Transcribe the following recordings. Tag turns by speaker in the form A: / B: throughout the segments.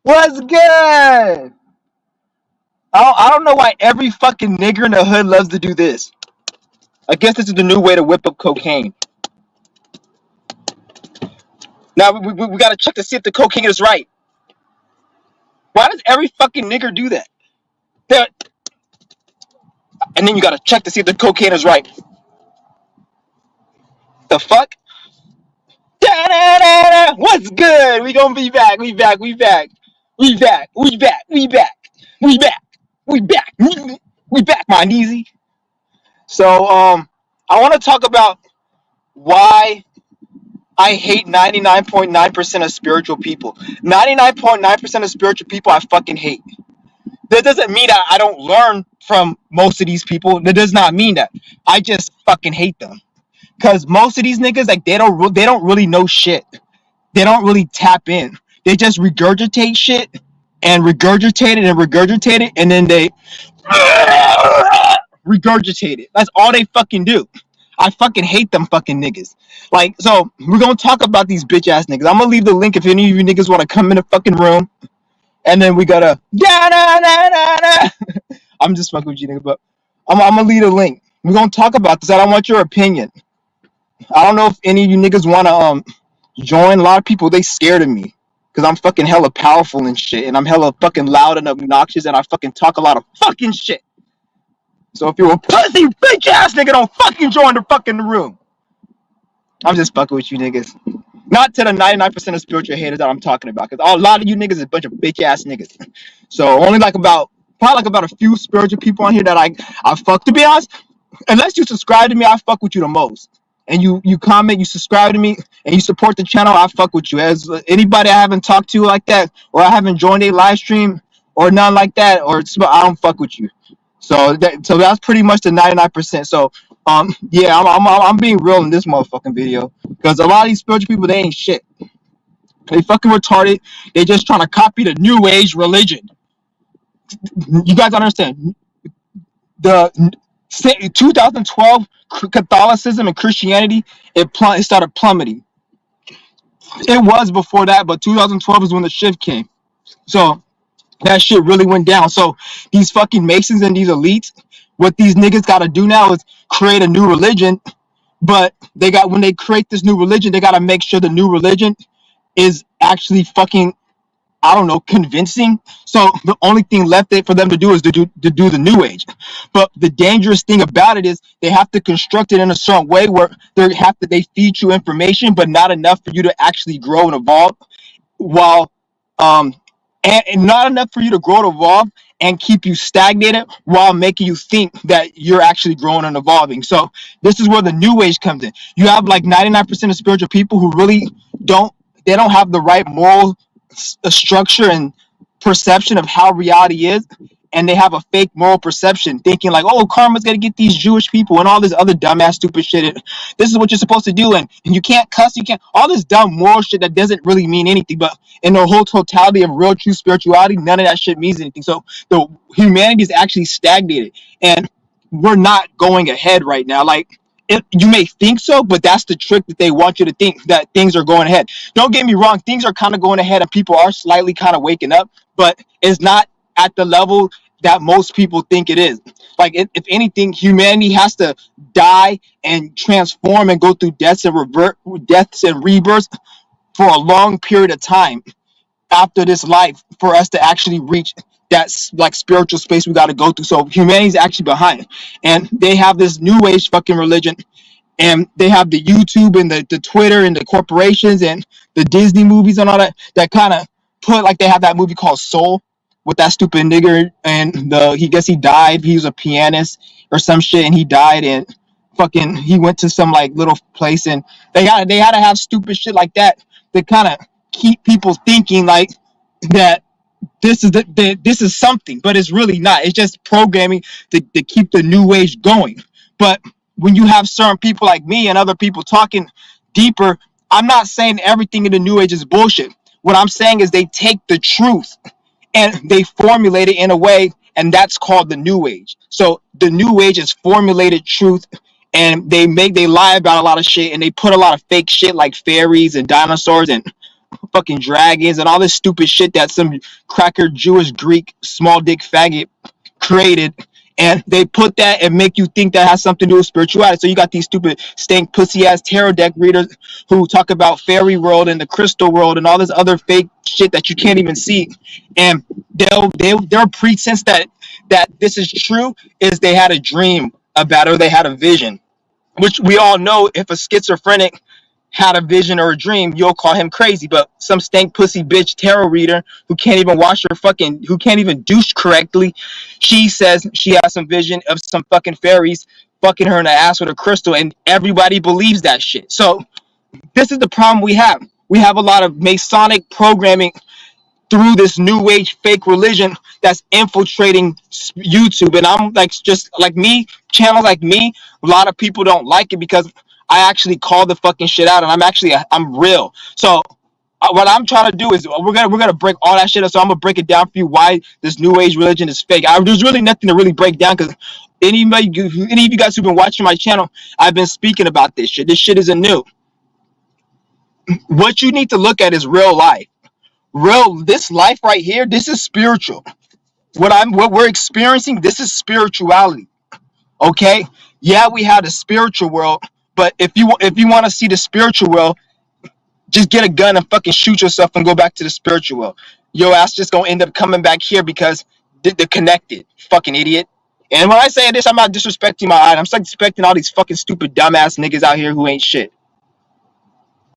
A: What's good? I don't know why every fucking nigger in the hood loves to do this. I guess this is the new way to whip up cocaine. Now we gotta check to see if the cocaine is right. Why does every fucking nigger do that? And then you gotta check to see if the cocaine is right. The fuck? Da-da-da-da. What's good? We gonna be back. We back. We back. We back. We back. We back. We back. We back. We back, my easy. So I want to talk about why I hate 99.9% of spiritual people. 99.9% of spiritual people I fucking hate. That doesn't mean that I don't learn from most of these people. That does not mean that. I just fucking hate them. Cause most of these niggas, like they don't really know shit. They don't really tap in. They just regurgitate shit and regurgitate it and regurgitate it, and then they regurgitate it. That's all they fucking do. I fucking hate them fucking niggas. Like, so we're gonna talk about these bitch ass niggas. I'm gonna leave the link if any of you niggas wanna come in the fucking room. And then we gotta I'm just fucking with you niggas, but I'm gonna leave a link. We're gonna talk about this. I don't want your opinion. I don't know if any of you niggas wanna join. A lot of people, they scared of me. Cause I'm fucking hella powerful and shit. And I'm hella fucking loud and obnoxious and I fucking talk a lot of fucking shit. So if you're a pussy bitch ass nigga, don't fucking join the fucking room. I'm just fucking with you niggas. Not to the 99% of spiritual haters that I'm talking about. Because a lot of you niggas is a bunch of bitch ass niggas. So only probably about a few spiritual people on here that I fuck, to be honest. Unless you subscribe to me, I fuck with you the most. And you comment, you subscribe to me, and you support the channel, I fuck with you. As anybody I haven't talked to like that, or I haven't joined a live stream, or none like that, or I don't fuck with you. So that's pretty much the 99%. So yeah, I'm being real in this motherfucking video because a lot of these spiritual people, they ain't shit. They fucking retarded. They just trying to copy the new age religion. You guys understand? The 2012 Catholicism and Christianity, it started plummeting. It was before that, but 2012 is when the shift came. So that shit really went down. So these fucking Masons and these elites, what these niggas gotta do now is create a new religion. But when they create this new religion, they gotta make sure the new religion is actually fucking, I don't know, convincing. So the only thing left for them to do is to do the new age. But the dangerous thing about it is they have to construct it in a certain way where they feed you information, but not enough for you to actually grow and evolve, while and not enough for you to grow and evolve and keep you stagnated while making you think that you're actually growing and evolving. So this is where the new age comes in. You have like 99% of spiritual people who really don't have the right moral structure and perception of how reality is, and they have a fake moral perception, thinking like, oh, karma's gonna get these Jewish people and all this other dumbass stupid shit. This is what you're supposed to do, and you can't cuss, you can't, all this dumb moral shit that doesn't really mean anything. But in the whole totality of real true spirituality, none of that shit means anything. So the humanity is actually stagnated, and we're not going ahead right now. Like, you may think so, but that's the trick that they want you to think, that things are going ahead. Don't get me wrong, things are kind of going ahead and people are slightly kind of waking up, but it's not at the level that most people think it is. Like, if anything, humanity has to die and transform and go through deaths and rebirths for a long period of time after this life for us to actually reach that like spiritual space we got to go through. So humanity's actually behind, and they have this new age fucking religion, and they have the YouTube and the Twitter and the corporations and the Disney movies and all that kind of put, like, they have that movie called Soul with that stupid nigger, and he died. He was a pianist or some shit, and he died, and fucking he went to some like little place, and they had to have stupid shit like that to kind of keep people thinking like that this is something, but it's really not. It's just programming to keep the new age going. But when you have certain people like me and other people talking deeper, I'm not saying everything in the new age is bullshit. What I'm saying is they take the truth and they formulate it in a way, and that's called the new age. So the new age is formulated truth and they lie about a lot of shit, and they put a lot of fake shit like fairies and dinosaurs and fucking dragons and all this stupid shit that some cracker Jewish Greek small dick faggot created, and they put that and make you think that has something to do with spirituality. So you got these stupid stank pussy ass tarot deck readers who talk about fairy world and the crystal world and all this other fake shit that you can't even see, and their pretense that this is true is they had a dream about it or they had a vision, which we all know if a schizophrenic had a vision or a dream, you'll call him crazy. But some stank pussy bitch tarot reader who can't even who can't even douche correctly, she says she has some vision of some fucking fairies fucking her in the ass with a crystal, and everybody believes that shit. So this is the problem we have. We have a lot of Masonic programming through this new age fake religion that's infiltrating YouTube. And I'm like, just like me, channels like me, a lot of people don't like it because I actually call the fucking shit out, and I'm real. So what I'm trying to do is we're gonna break all that shit up. So I'm gonna break it down for you why this new age religion is fake. There's really nothing to really break down because any of you guys who've been watching my channel, I've been speaking about this shit. This shit isn't new. What you need to look at is real life. This life right here, this is spiritual. What we're experiencing, this is spirituality. Okay? Yeah, we have the spiritual world, but if you want to see the spiritual world, just get a gun and fucking shoot yourself and go back to the spiritual world. Your ass just gonna end up coming back here because they're connected. Fucking idiot. And when I say this, I'm not disrespecting my eye. I'm disrespecting all these fucking stupid dumbass niggas out here who ain't shit.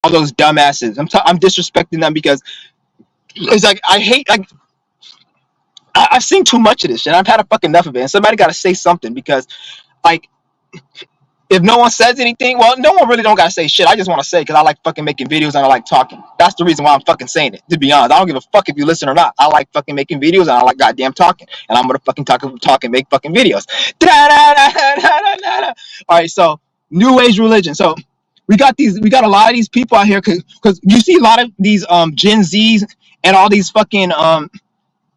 A: All those dumbasses. I'm disrespecting them because it's like I've seen too much of this shit. I've had a fucking enough of it. And somebody got to say something because, like, if no one says anything, well, no one really don't got to say shit. I just want to say because I like fucking making videos and I like talking. That's the reason why I'm fucking saying it, to be honest. I don't give a fuck if you listen or not. I like fucking making videos and I like goddamn talking. And I'm going to fucking talk and make fucking videos. All right, so new age religion. So we got a lot of these people out here because you see a lot of these Gen Zs and all these fucking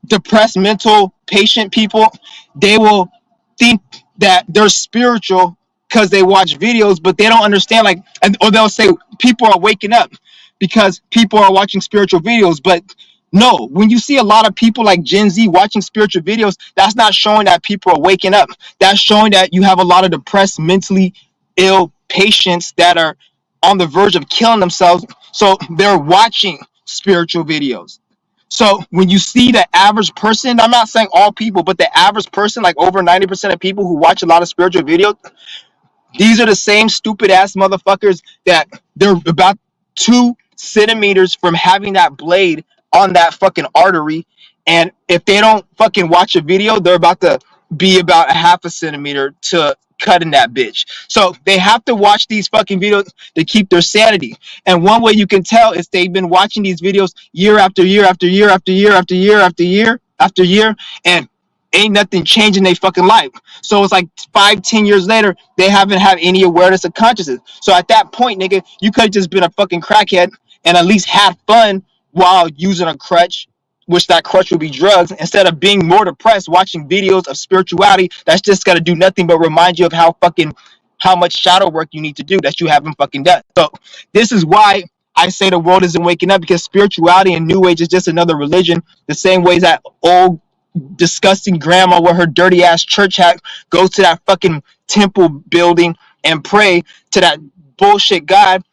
A: depressed mental patient people. They will think that they're spiritual because they watch videos, but they don't understand, like, or they'll say people are waking up because people are watching spiritual videos. But no, when you see a lot of people like Gen Z watching spiritual videos, that's not showing that people are waking up. That's showing that you have a lot of depressed, mentally ill patients that are on the verge of killing themselves. So they're watching spiritual videos. So when you see the average person, I'm not saying all people, but the average person, like over 90% of people who watch a lot of spiritual videos, these are the same stupid ass motherfuckers that they're about 2 centimeters from having that blade on that fucking artery. And if they don't fucking watch a video, they're about to be about a half a centimeter to cutting that bitch. So they have to watch these fucking videos to keep their sanity. And one way you can tell is they've been watching these videos year after year after year after year after year after year after year, and ain't nothing changing their fucking life. So it's like 5-10 years later, they haven't had any awareness of consciousness. So at that point, nigga, you could have just been a fucking crackhead and at least had fun while using a crutch, which that crutch would be drugs, instead of being more depressed watching videos of spirituality that's just gonna do nothing but remind you of how much shadow work you need to do that you haven't fucking done. So this is why I say the world isn't waking up, because spirituality and new age is just another religion, the same way that old disgusting grandma with her dirty ass church hat goes to that fucking temple building and pray to that bullshit God.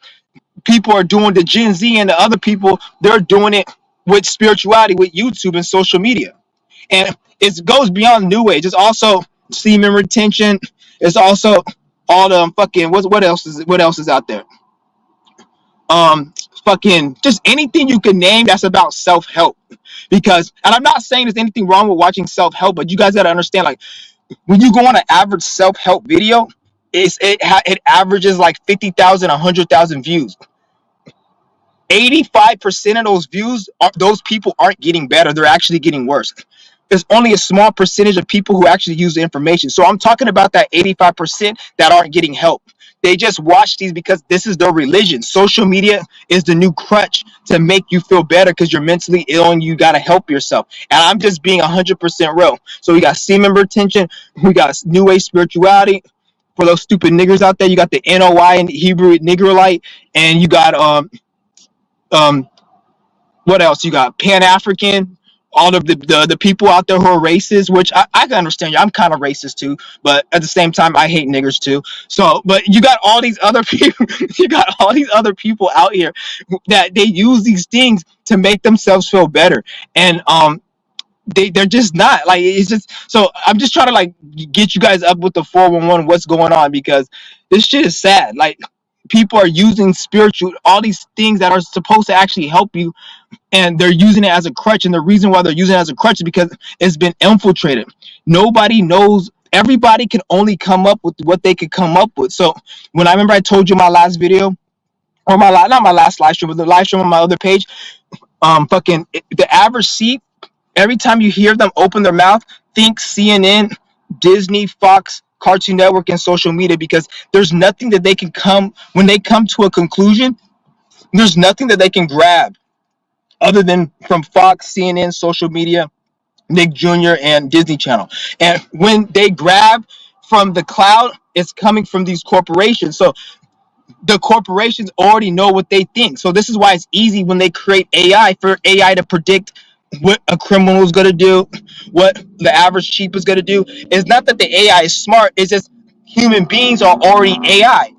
A: People are doing, the Gen Z and the other people, they're doing it with spirituality, with YouTube and social media. And it goes beyond new age. It's also semen retention. It's also all the fucking what else is out there? Fucking just anything you can name that's about self-help. Because, and I'm not saying there's anything wrong with watching self-help, but you guys got to understand, like, when you go on an average self-help video, it averages like 50,000, 100,000 views. 85% of those views, those people aren't getting better. They're actually getting worse. There's only a small percentage of people who actually use the information. So I'm talking about that 85% that aren't getting help. They just watch these because this is their religion. Social media is the new crutch to make you feel better because you're mentally ill and you got to help yourself. And I'm just being 100% real. So we got semen retention, we got new age spirituality, for those stupid niggers out there. You got the NOI and Hebrew Negroite, and you got um what else? You got Pan African. All of the people out there who are racist, which I can understand. I'm kind of racist too, but at the same time, I hate niggers too. So, but you got all these other people. You got all these other people out here that they use these things to make themselves feel better, and they're just not like, it's just, so I'm just trying to like get you guys up with the 411 what's going on, because this shit is sad. Like, people are using spiritual, all these things that are supposed to actually help you, and they're using it as a crutch. And the reason why they're using it as a crutch is because it's been infiltrated. Nobody knows. Everybody can only come up with what they could come up with. So when I remember I told you my last video, or not my last live stream, but the live stream on my other page, fucking the average seat, every time you hear them open their mouth, think CNN, Disney, Fox, Cartoon Network, and social media, because there's nothing that they can come, when they come to a conclusion, there's nothing that they can grab other than from Fox, CNN, social media, Nick Jr., and Disney Channel. And when they grab from the cloud, it's coming from these corporations. So the corporations already know what they think. So this is why it's easy when they create AI, for AI to predict what a criminal is going to do, what the average sheep is going to do. It's not that the AI is smart. It's just human beings are already AI.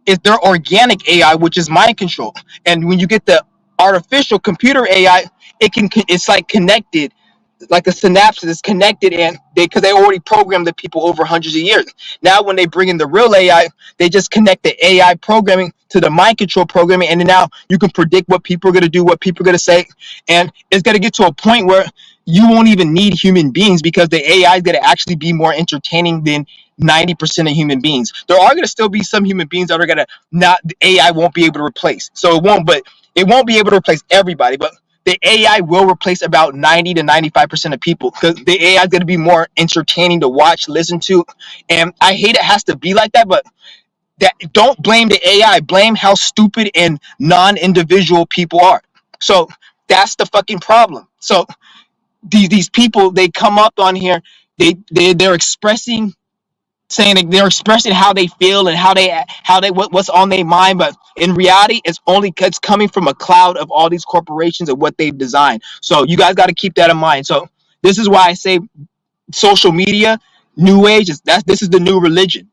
A: It's their organic AI, which is mind control. And when you get the artificial computer AI, it's like connected, like a synapse is connected, and because they already programmed the people over hundreds of years. Now when they bring in the real AI, they just connect the AI programming to the mind control programming, and then now you can predict what people are going to do, what people are going to say, and it's going to get to a point where you won't even need human beings, because the AI is going to actually be more entertaining than 90% of human beings. There are going to still be some human beings that are going to not, the AI won't be able to replace. So it won't be able to replace everybody, but the AI will replace about 90 to 95% of people, because the AI is going to be more entertaining to watch, listen to. And I hate it has to be like that, but that, don't blame the AI, blame how stupid and non-individual people are. So that's the fucking problem. So these people, they come up on here, they're expressing, saying that they're expressing how they feel and how they what's on their mind, but in reality it's coming from a cloud of all these corporations and what they've designed. So you guys got to keep that in mind. So this is why I say social media, new age, this is the new religion.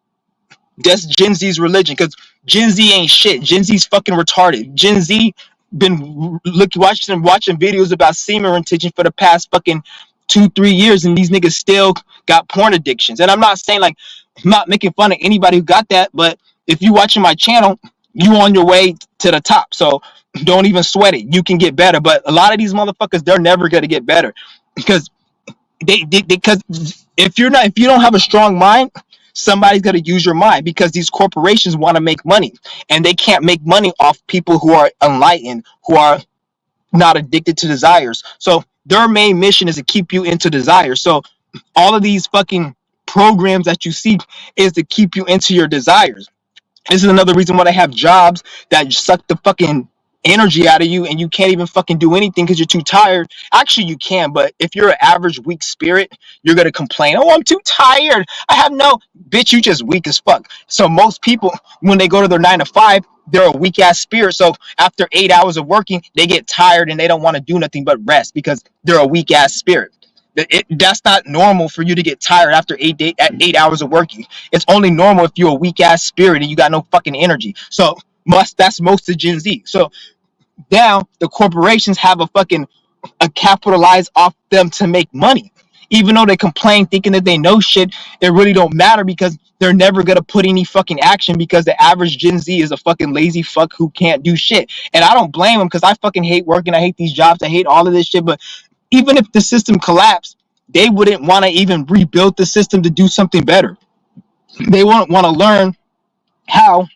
A: That's Gen Z's religion, because Gen Z ain't shit. Gen Z's fucking retarded. Gen Z been watching videos about semen retention for the past fucking 2-3 years, and these niggas still got porn addictions. And I'm not saying, like, I'm not making fun of anybody who got that, but if you watching my channel, you on your way to the top. So don't even sweat it. You can get better. But a lot of these motherfuckers, they're never gonna get better, because because if you don't have a strong mind, somebody's going to use your mind, because these corporations want to make money, and they can't make money off people who are enlightened, who are not addicted to desires. So their main mission is to keep you into desire. So all of these fucking programs that you see is to keep you into your desires. This is another reason why they have jobs that suck the fucking energy out of you, and you can't even fucking do anything because you're too tired. Actually, you can, but if you're an average weak spirit, you're gonna complain, oh, I'm too tired, I have no, bitch, you just weak as fuck. So most people, when they go to their 9 to 5, they're a weak ass spirit. So after 8 hours of working, they get tired and they don't want to do nothing but rest, because they're a weak ass spirit. That's not normal for you to get tired after 8 hours of working. It's only normal if you're a weak ass spirit and you got no fucking energy. So that's most of Gen Z. So now the corporations have a capitalize off them to make money. Even though they complain thinking that they know shit, it really don't matter, because they're never gonna put any fucking action, because the average Gen Z is a fucking lazy fuck who can't do shit. And I don't blame them, because I fucking hate working, I hate these jobs, I hate all of this shit. But even if the system collapsed, they wouldn't want to even rebuild the system to do something better. They won't want to learn how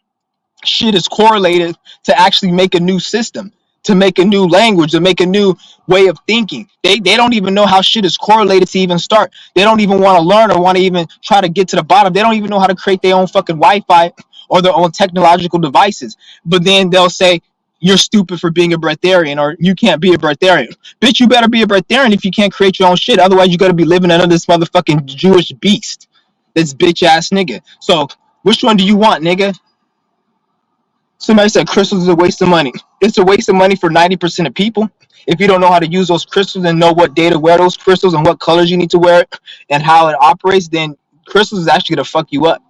A: shit is correlated to actually make a new system, to make a new language, to make a new way of thinking. They don't even know how shit is correlated to even start. They don't even want to learn or want to even try to get to the bottom. They don't even know how to create their own fucking Wi-Fi or their own technological devices. But then they'll say, you're stupid for being a breatharian, or you can't be a breatharian. Bitch, you better be a breatharian if you can't create your own shit. Otherwise, you're going to be living under this motherfucking Jewish beast. This bitch ass nigga. So Which one do you want, nigga? Somebody said crystals is a waste of money. It's a waste of money for 90% of people. If you don't know how to use those crystals and know what day to wear those crystals and what colors you need to wear it and how it operates, then crystals is actually gonna fuck you up.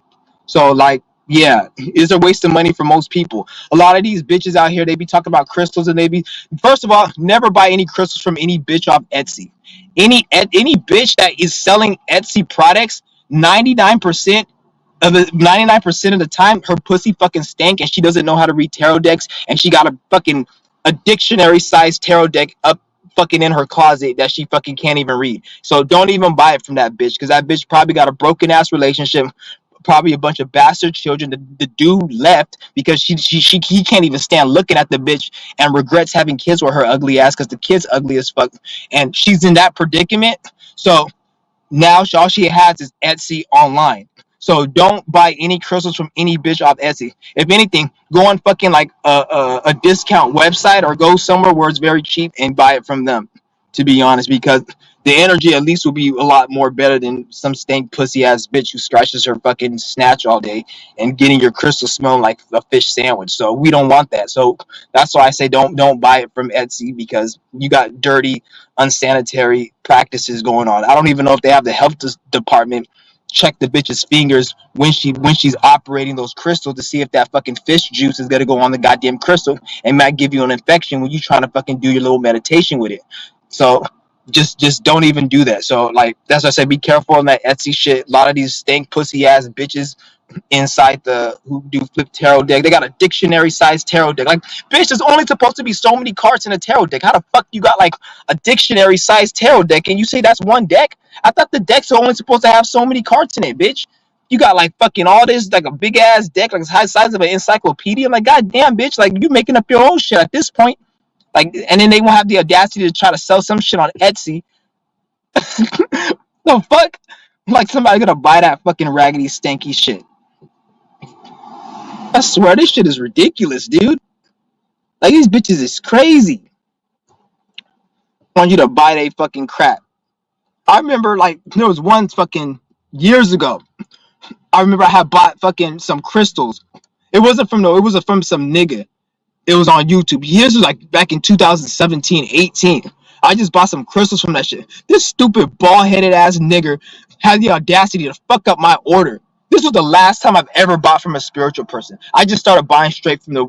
A: So like, yeah, it's a waste of money for most people. A lot of these bitches out here, they be talking about crystals and they be, first of all, never buy any crystals from any bitch off Etsy. Any bitch that is selling Etsy products, 99% of the 99% of the time, her pussy fucking stank and she doesn't know how to read tarot decks and she got a dictionary sized tarot deck up fucking in her closet that she fucking can't even read. So don't even buy it from that bitch because that bitch probably got a broken ass relationship, probably a bunch of bastard children. The dude left because he can't even stand looking at the bitch and regrets having kids with her ugly ass because the kid's ugly as fuck and she's in that predicament. So now all she has is Etsy online. So don't buy any crystals from any bitch off Etsy. If anything, go on fucking like a discount website or go somewhere where it's very cheap and buy it from them. To be honest, because the energy at least will be a lot more better than some stank pussy ass bitch who scratches her fucking snatch all day and getting your crystal smelling like a fish sandwich. So we don't want that. So that's why I say don't buy it from Etsy because you got dirty, unsanitary practices going on. I don't even know if they have the health department check the bitch's fingers when she's operating those crystals to see if that fucking fish juice is gonna go on the goddamn crystal and might give you an infection when you trying to fucking do your little meditation with it. So just don't even do that. So like that's why I said be careful on that Etsy shit. A lot of these stank pussy ass bitches inside the who do flip tarot deck. They got a dictionary sized tarot deck. Like, bitch, there's only supposed to be so many cards in a tarot deck. How the fuck you got like a dictionary sized tarot deck and you say that's one deck? I thought the decks are only supposed to have so many cards in it, bitch. You got like fucking all this, like a big ass deck, like the high size of an encyclopedia. I'm like, goddamn, bitch, like you making up your own shit at this point. Like, and then they won't have the audacity to try to sell some shit on Etsy. The fuck? Like somebody gonna buy that fucking raggedy, stanky shit. I swear this shit is ridiculous, dude. Like these bitches is crazy. Want you to buy they fucking crap. I remember like there was one fucking years ago. I remember I had bought fucking some crystals. It wasn't from from some nigga. It was on YouTube. Years was like back in 2017, 18. I just bought some crystals from that shit. This stupid bald-headed ass nigger had the audacity to fuck up my order. This was the last time I've ever bought from a spiritual person. I just started buying straight from the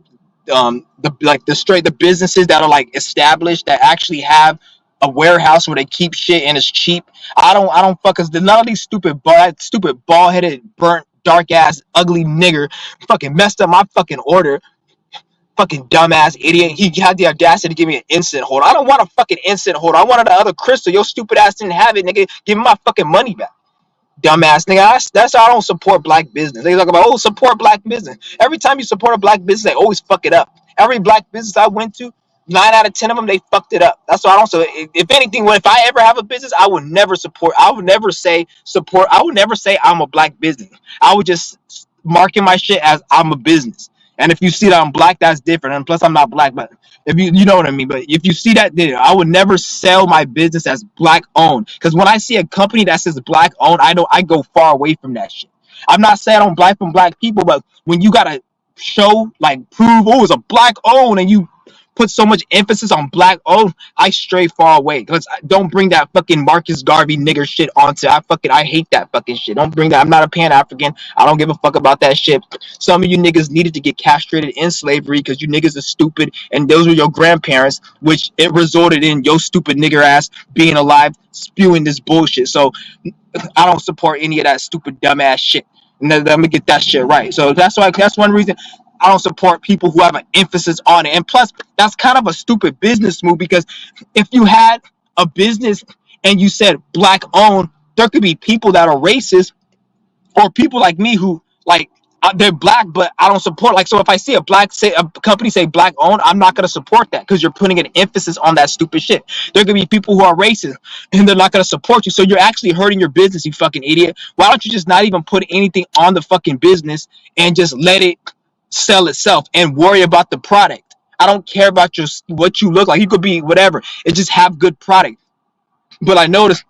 A: businesses that are like established that actually have a warehouse where they keep shit and it's cheap. I don't fuck cause none of these stupid bald headed burnt dark ass ugly nigger fucking messed up my fucking order. Fucking dumbass idiot. He had the audacity to give me an instant holder. I don't want a fucking instant holder. I wanted the other crystal. Your stupid ass didn't have it, nigga. Give me my fucking money back. Dumbass nigga. That's how I don't support black business. They talk about, support black business. Every time you support a black business, they always fuck it up. Every black business I went to, 9 out of 10 of them, they fucked it up. That's why I don't. So if anything, if I ever have a business, I would never support. I would never say support. I would never say I'm a black business. I would just market my shit as I'm a business. And if you see that I'm black, that's different. And plus, I'm not black, but if you know what I mean. But if you see that, then I would never sell my business as black owned. Because when I see a company that says black owned, I go far away from that shit. I'm not saying I don't buy from black people, but when you gotta show, like, prove, it's a black owned, and you put so much emphasis on black owned, I stray far away. Because don't bring that fucking Marcus Garvey nigger shit onto. I hate that fucking shit. Don't bring that. I'm not a Pan-African. I don't give a fuck about that shit. Some of you niggas needed to get castrated in slavery because you niggas are stupid, and those were your grandparents, which it resulted in your stupid nigger ass being alive, spewing this bullshit. So I don't support any of that stupid dumbass shit. And let me get that shit right. So that's one reason I don't support people who have an emphasis on it. And plus, that's kind of a stupid business move because if you had a business and you said black owned, there could be people that are racist or people like me who like they're black, but I don't support. Like, so if I see a company say black owned, I'm not gonna support that because you're putting an emphasis on that stupid shit. There could be people who are racist and they're not gonna support you, so you're actually hurting your business, you fucking idiot. Why don't you just not even put anything on the fucking business and just let it sell itself and worry about the product? I don't care about what you look like. You could be whatever. It just have good product. But I noticed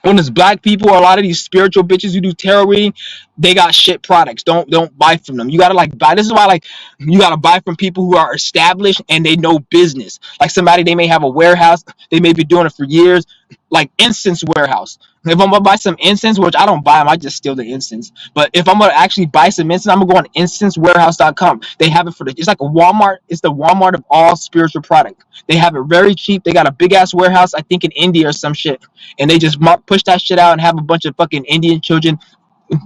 A: When it's black people or a lot of these spiritual bitches who do tarot reading, they got shit products. Don't buy from them. You gotta like buy. This is why like you gotta buy from people who are established and they know business. Like somebody, they may have a warehouse, they may be doing it for years, like incense warehouse. If I'm gonna buy some incense, which I don't buy them, I just steal the incense. But if I'm gonna actually buy some incense, I'm gonna go on incensewarehouse.com. They have it for it's like a Walmart. It's the Walmart of all spiritual product. They have it very cheap. They got a big ass warehouse, I think in India or some shit, and they just push that shit out and have a bunch of fucking Indian children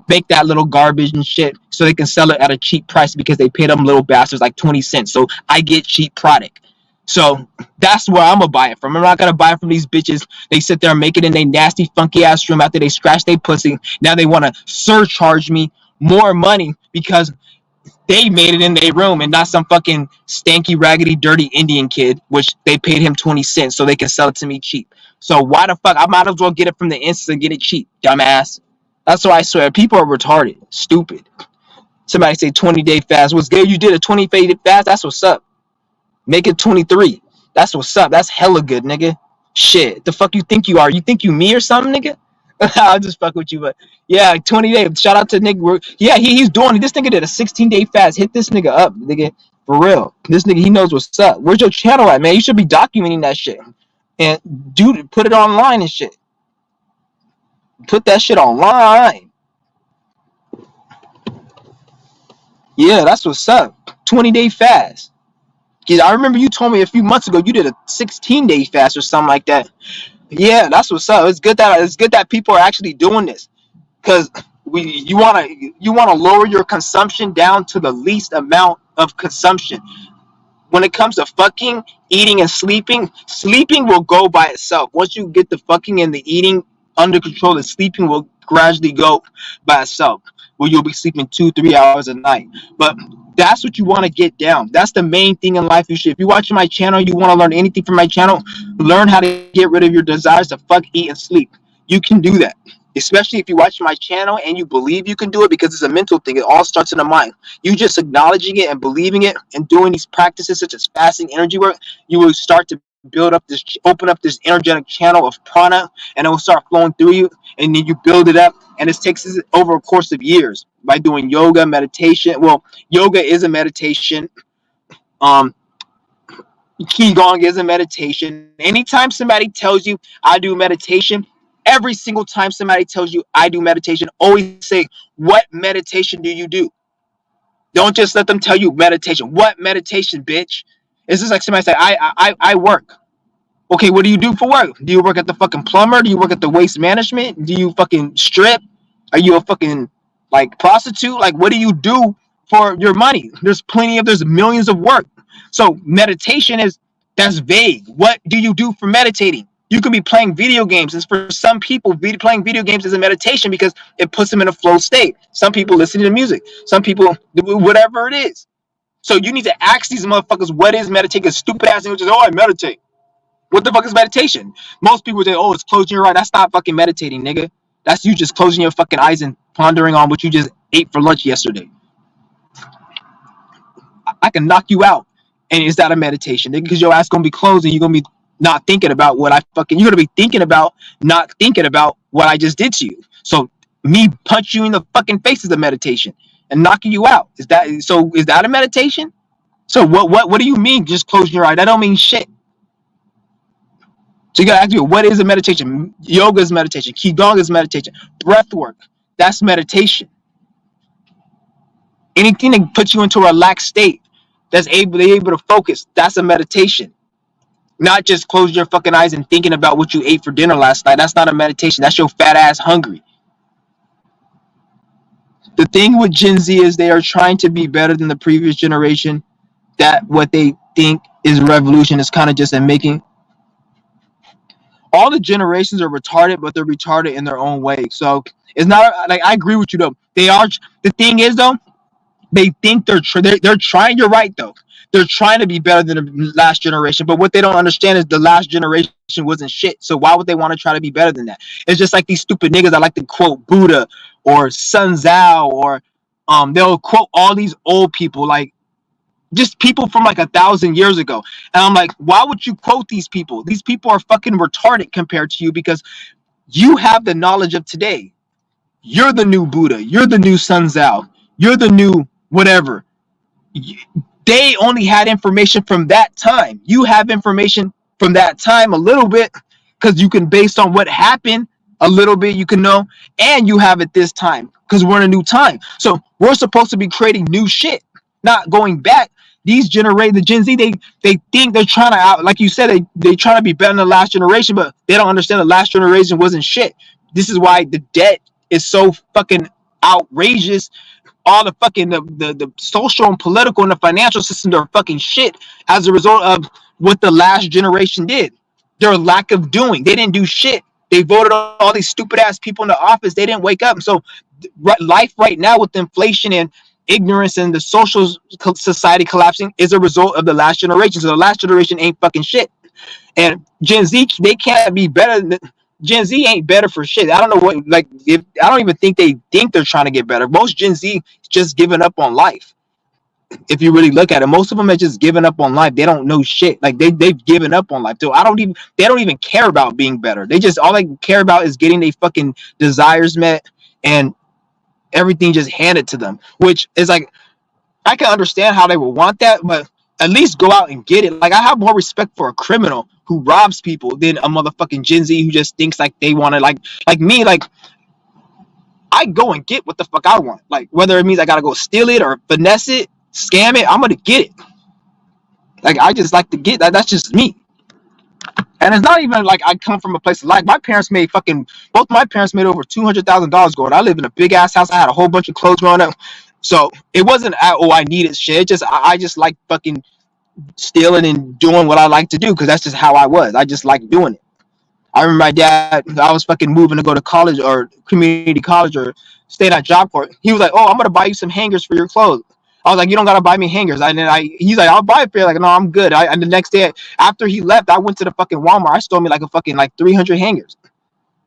A: make that little garbage and shit so they can sell it at a cheap price because they pay them little bastards like 20 cents. So I get cheap product. So that's where I'm gonna buy it from. I'm not gonna buy it from these bitches. They sit there and make it in their nasty, funky ass room after they scratch their pussy. Now they want to surcharge me more money because they made it in their room and not some fucking stanky, raggedy, dirty Indian kid, which they paid him 20 cents so they can sell it to me cheap. So why the fuck? I might as well get it from the instant and get it cheap, dumbass. That's why I swear people are retarded, stupid. Somebody say 20-day fast. What's good? You did a 20-day fast? That's what's up. Make it 23. That's what's up. That's hella good, nigga. Shit, the fuck you think you are? You think you me or something, nigga? I'll just fuck with you, but yeah, 20 days. Shout out to Nick. Yeah, he's doing it. This nigga did a 16-day fast. Hit this nigga up, nigga. For real. This nigga, he knows what's up. Where's your channel at, man? You should be documenting that shit. And dude, put it online and shit. Put that shit online. Yeah, that's what's up. 20-day fast. I remember you told me a few months ago you did a 16-day fast or something like that. Yeah, that's what's up. It's good that people are actually doing this, because you wanna lower your consumption down to the least amount of consumption. When it comes to fucking, eating, and sleeping will go by itself. Once you get the fucking and the eating under control, the sleeping will gradually go by itself. Where you'll be sleeping 2-3 hours a night. But that's what you want to get down. That's the main thing in life. If you're watching my channel, you want to learn anything from my channel, learn how to get rid of your desires to fuck, eat, and sleep. You can do that. Especially if you watch my channel and you believe you can do it, because it's a mental thing. It all starts in the mind. You just acknowledging it and believing it and doing these practices such as fasting, energy work, you will start to open up this energetic channel of prana, and it will start flowing through you, and then you build it up, and it takes over a course of years by doing yoga, meditation. Well, yoga is a meditation. um Qigong is a meditation. Anytime somebody tells you I do meditation, every single time somebody tells you I do meditation, always say, what meditation do you do? Don't just let them tell you meditation. What meditation, bitch? It's just like somebody say, I work. Okay, what do you do for work? Do you work at the fucking plumber? Do you work at the waste management? Do you fucking strip? Are you a fucking like prostitute? Like, what do you do for your money? There's millions of work. So meditation that's vague. What do you do for meditating? You could be playing video games. And for some people, playing video games is a meditation because it puts them in a flow state. Some people listen to music. Some people, whatever it is. So you need to ask these motherfuckers what is meditating. Stupid ass niggas just, oh, I meditate. What the fuck is meditation? Most people say, oh, it's closing your eyes. That's not fucking meditating, nigga. That's you just closing your fucking eyes and pondering on what you just ate for lunch yesterday. I can knock you out. And is that a meditation, nigga? Because your ass gonna be closed and you're gonna be not thinking about what you're gonna be thinking about, not thinking about what I just did to you. So me punch you in the fucking face is a meditation and knocking you out. Is that a meditation? So what do you mean just closing your eye? That don't mean shit. So you gotta ask me, what is a meditation? Yoga is meditation. Qigong is meditation. Breath work, that's meditation. Anything that puts you into a relaxed state, that's able to focus, that's a meditation. Not just closing your fucking eyes and thinking about what you ate for dinner last night. That's not a meditation. That's your fat ass hungry. The thing with Gen Z is they are trying to be better than the previous generation. That what they think is revolution is kind of just a making. All the generations are retarded, but they're retarded in their own way. So it's not like, I agree with you though. They are. The thing is though, they think they're trying. You're right though. They're trying to be better than the last generation, but what they don't understand is the last generation wasn't shit. So why would they want to try to be better than that? It's just like these stupid niggas that like to quote Buddha or Sun Tzu, or they'll quote all these old people, like just people from like 1,000 years ago. And I'm like, why would you quote these people? These people are fucking retarded compared to you, because You have the knowledge of today. You're the new Buddha. You're the new Sun Tzu. You're the new whatever. They only had information from that time. You have information from that time a little bit because you can, based on what happened, a little bit you can know, and you have it this time because we're in a new time. So we're supposed to be creating new shit, not going back. These the Gen Z, they think they're trying to out, like you said, they trying to be better than the last generation, but they don't understand the last generation wasn't shit. This is why the debt is so fucking outrageous. All the fucking the social and political and the financial systems are fucking shit as a result of what the last generation did. Their lack of doing. They didn't do shit. They voted all these stupid ass people in the office. They didn't wake up. So life right now with inflation and ignorance and the social society collapsing is a result of the last generation. So the last generation ain't fucking shit. And Gen Z, they can't be better than Gen Z ain't better for shit. I don't know what, like, if I don't even think they think they're trying to get better. Most Gen Z just giving up on life. If you really look at it, most of them are just giving up on life. They don't know shit. Like they've given up on life. So they don't even care about being better. They just, all they care about is getting their fucking desires met and everything just handed to them. Which is like, I can understand how they would want that, but at least go out and get it. Like, I have more respect for a criminal who robs people than a motherfucking Gen Z who just thinks like they want to, like me. Like, I go and get what the fuck I want. Like, whether it means I gotta go steal it or finesse it, scam it, I'm gonna get it. Like, I just like to get that. That's just me. And it's not even like I come from a place of, like, my parents made fucking, both my parents made over $200,000 growing. I live in a big ass house. I had a whole bunch of clothes growing up. So it wasn't, oh, I needed shit. It just, I just like fucking stealing and doing what I like to do because that's just how I was. I just like doing it. I remember my dad, I was fucking moving to go to college or community college or staying at Job Corps. He was like, oh, I'm going to buy you some hangers for your clothes. I was like, you don't got to buy me hangers. He's like, I'll buy it for you. Like, no, I'm good. And the next day, after he left, I went to the fucking Walmart. I stole me like a fucking like 300 hangers.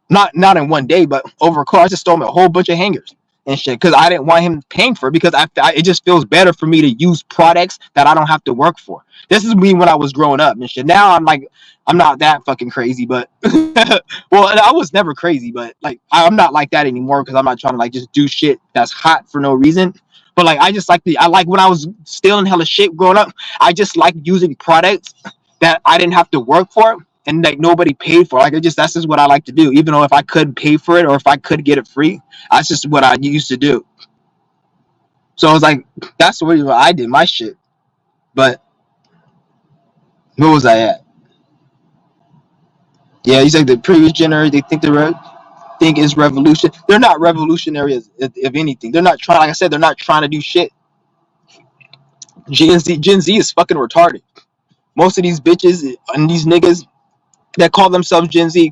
A: Not in one day, but over a course. I just stole me a whole bunch of hangers and shit because I didn't want him paying for it because it just feels better for me to use products that I don't have to work for. This is me when I was growing up and shit. Now I'm like, I'm not that fucking crazy, but well, I was never crazy, but like I'm not like that anymore because I'm not trying to like just do shit that's hot for no reason. But like I like when I was stealing hella shit growing up, I just like using products that I didn't have to work for and like nobody paid for. Like that's just what I like to do. Even though if I could pay for it or if I could get it free, that's just what I used to do. So I was like, that's the way I did my shit. But where was I at? Yeah, he's like the previous generation. They think think is revolution. They're not revolutionary if anything. They're not trying. Like I said, they're not trying to do shit. Gen Z is fucking retarded. Most of these bitches and these niggas that call themselves Gen Z,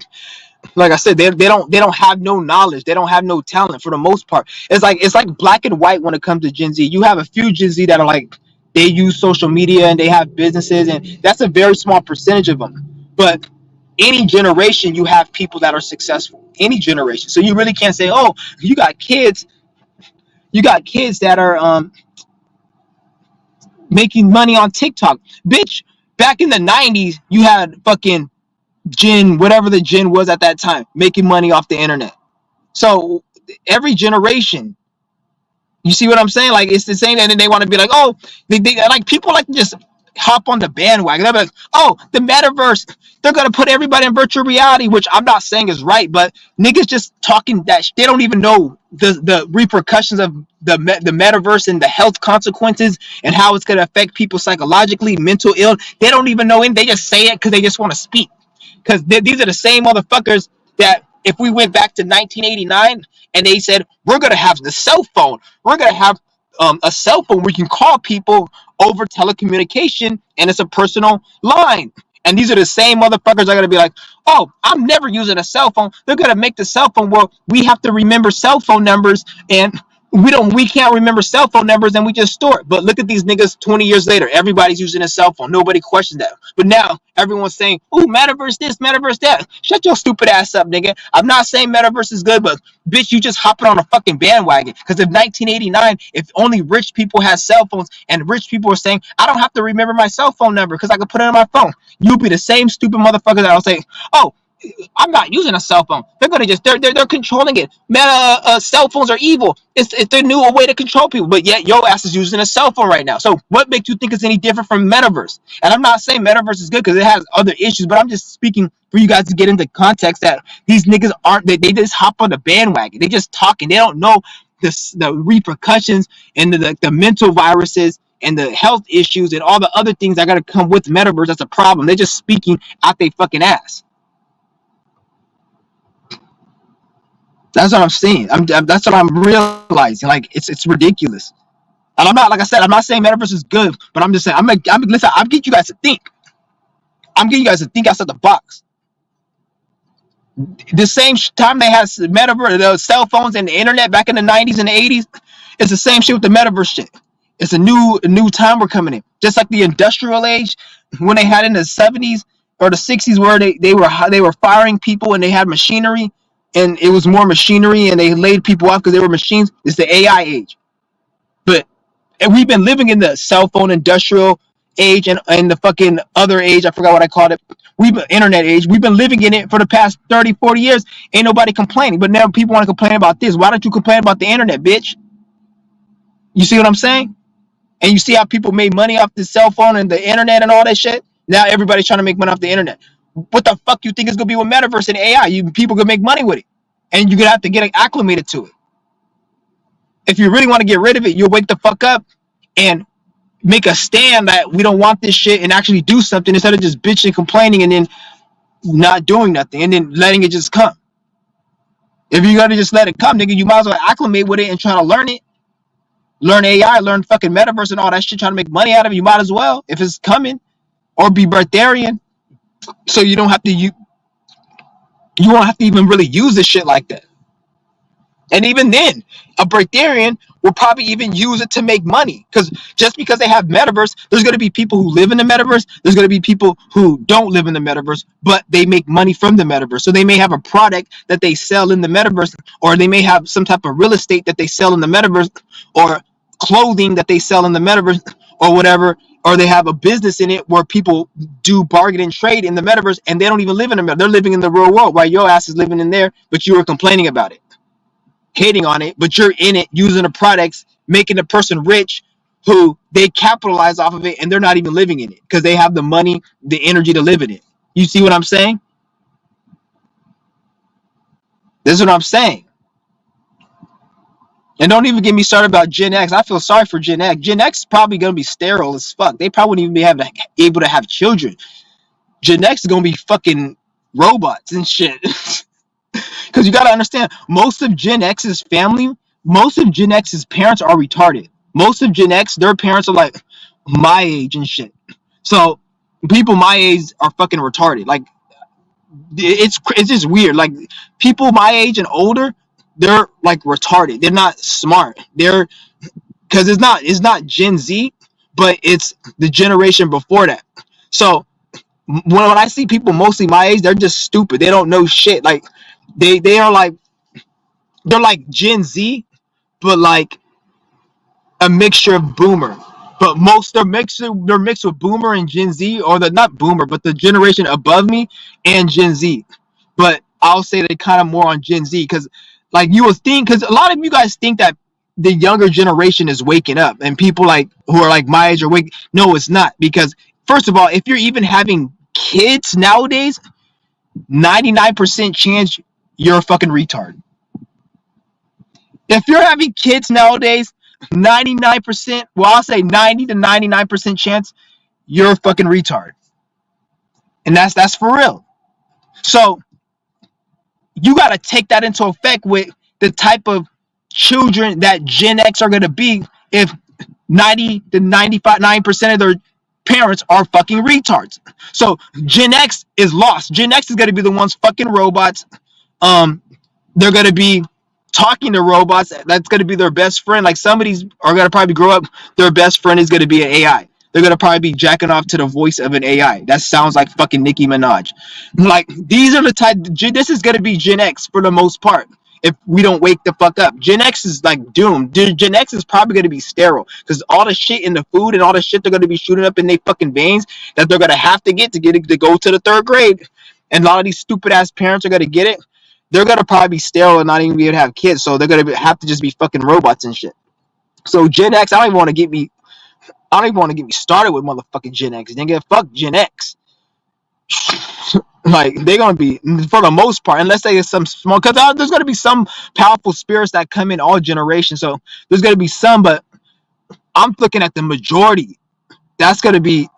A: like I said, they don't have no knowledge. They don't have no talent for the most part. It's like black and white when it comes to Gen Z. You have a few Gen Z that are like they use social media and they have businesses, and that's a very small percentage of them. But any generation, you have people that are successful. Any generation. So you really can't say, oh, you got kids. You got kids that are making money on TikTok, bitch. Back in the '90s, you had fucking Gen, whatever the Gen was at that time, making money off the internet. So every generation, you see what I'm saying? Like it's the same, and then they want to be like, oh, they like people like to just hop on the bandwagon. They're like, oh, the metaverse, they're gonna put everybody in virtual reality, which I'm not saying is right, but niggas just talking that they don't even know the repercussions of the metaverse and the health consequences and how it's gonna affect people psychologically, mental ill. They don't even know it. They just say it because they just want to speak. Because these are the same motherfuckers that if we went back to 1989 and they said, we're going to have the cell phone, we're going to have a cell phone where you can call people over telecommunication and it's a personal line. And these are the same motherfuckers that are going to be like, oh, I'm never using a cell phone. They're going to make the cell phone where we have to remember cell phone numbers and we can't remember cell phone numbers and we just store it. But look at these niggas 20 years later. Everybody's using a cell phone. Nobody questions that. But now everyone's saying, ooh, metaverse this, metaverse that. Shut your stupid ass up, nigga. I'm not saying metaverse is good, but bitch, you just hopping on a fucking bandwagon. Because if 1989, if only rich people had cell phones and rich people were saying, I don't have to remember my cell phone number because I can put it on my phone, you'll be the same stupid motherfucker that will say, oh, I'm not using a cell phone. They're gonna just they're controlling it. Meta cell phones are evil. It's the new way to control people. But yet your ass is using a cell phone right now. So what makes you think it's any different from metaverse? And I'm not saying metaverse is good because it has other issues, but I'm just speaking for you guys to get into context that these niggas aren't they just hop on the bandwagon. They just talking. They don't know the repercussions and the mental viruses and the health issues and all the other things that gotta come with metaverse. That's a problem. They're just speaking out they fucking ass. That's what I'm saying. That's what I'm realizing. Like it's ridiculous. And I'm not like I said. I'm not saying metaverse is good, but I'm just saying. Listen. I'm getting you guys to think. I'm getting you guys to think outside the box. The same time they had metaverse, the cell phones and the internet back in the 90s and the 80s, it's the same shit with the metaverse shit. It's a new time we're coming in. Just like the industrial age when they had in the 70s or the 60s where they were firing people and they had machinery and it was more machinery and they laid people off because they were machines. It's the AI age. But and we've been living in the cell phone industrial age and the fucking other age. I forgot what I called it. We've been internet age. We've been living in it for the past 30, 40 years. Ain't nobody complaining. But now people want to complain about this. Why don't you complain about the internet, bitch? You see what I'm saying? And you see how people made money off the cell phone and the internet and all that shit? Now everybody's trying to make money off the internet. What the fuck you think is gonna be with metaverse and AI? People gonna make money with it. And you're gonna have to get acclimated to it. If you really want to get rid of it, you'll wake the fuck up and make a stand that we don't want this shit and actually do something instead of just bitching, complaining, and then not doing nothing and then letting it just come. If you gotta just let it come, nigga, you might as well acclimate with it and try to learn it. Learn AI, learn fucking metaverse and all that shit, trying to make money out of it. You might as well, if it's coming, or be Breatharian, so you don't have to you won't have to even really use this shit like that. And even then, a Breatharian will probably even use it to make money. Because just because they have metaverse, there's going to be people who live in the metaverse. There's going to be people who don't live in the metaverse, but they make money from the metaverse. So they may have a product that they sell in the metaverse, or they may have some type of real estate that they sell in the metaverse, or clothing that they sell in the metaverse, or whatever. Or they have a business in it where people do bargain and trade in the metaverse, and they don't even live in the metaverse. They're living in the real world while your ass is living in there, but you were complaining about it, hating on it, but you're in it using the products, making the person rich who they capitalize off of it and they're not even living in it because they have the money, the energy to live in it. You see what I'm saying? This is what I'm saying. And don't even get me started about Gen X. I feel sorry for Gen X. Gen X is probably going to be sterile as fuck. They probably wouldn't even be able to have children. Gen X is going to be fucking robots and shit. Because you got to understand, most of Gen X's family, most of Gen X's parents are retarded. Most of Gen X, their parents are like my age and shit. So people my age are fucking retarded. Like it's just weird. Like people my age and older, they're like retarded. They're not smart. They're because it's not Gen Z, but it's the generation before that. So when I see people mostly my age, they're just stupid. They don't know shit. Like they are like they're like Gen Z, but like a mixture of boomer. But most they're mixed with boomer and Gen Z, or the not boomer, but the generation above me and Gen Z. But I'll say they kind of more on Gen Z because like you would think, because a lot of you guys think that the younger generation is waking up and people like who are like my age are waking. No, it's not, because first of all, if you're even having kids nowadays, 99% chance you're a fucking retard. If you're having kids nowadays, 99%, well, I'll say 90 to 99% chance you're a fucking retard. And that's for real. So you got to take that into effect with the type of children that Gen X are going to be if 90 to 95% of their parents are fucking retards. So Gen X is lost. Gen X is going to be the ones fucking robots. They're going to be talking to robots. That's going to be their best friend. Like some of these are going to probably grow up, their best friend is going to be an AI. They're going to probably be jacking off to the voice of an AI. That sounds like fucking Nicki Minaj. Like these are the type, this is going to be Gen X for the most part. If we don't wake the fuck up, Gen X is like doomed. Gen X is probably going to be sterile because all the shit in the food and all the shit they're going to be shooting up in their fucking veins that they're going to have to get to go to the third grade. and a lot of these stupid ass parents are gonna get it. They're gonna probably be sterile and not even be able to have kids, so they're gonna have to just be fucking robots and shit. So Gen X, I don't even want to get me started with motherfucking Gen X. Nigga, fuck Gen X. Like they're gonna be, for the most part, unless they get some small, because there's gonna be some powerful spirits that come in all generations. So there's gonna be some, but I'm looking at the majority. That's gonna be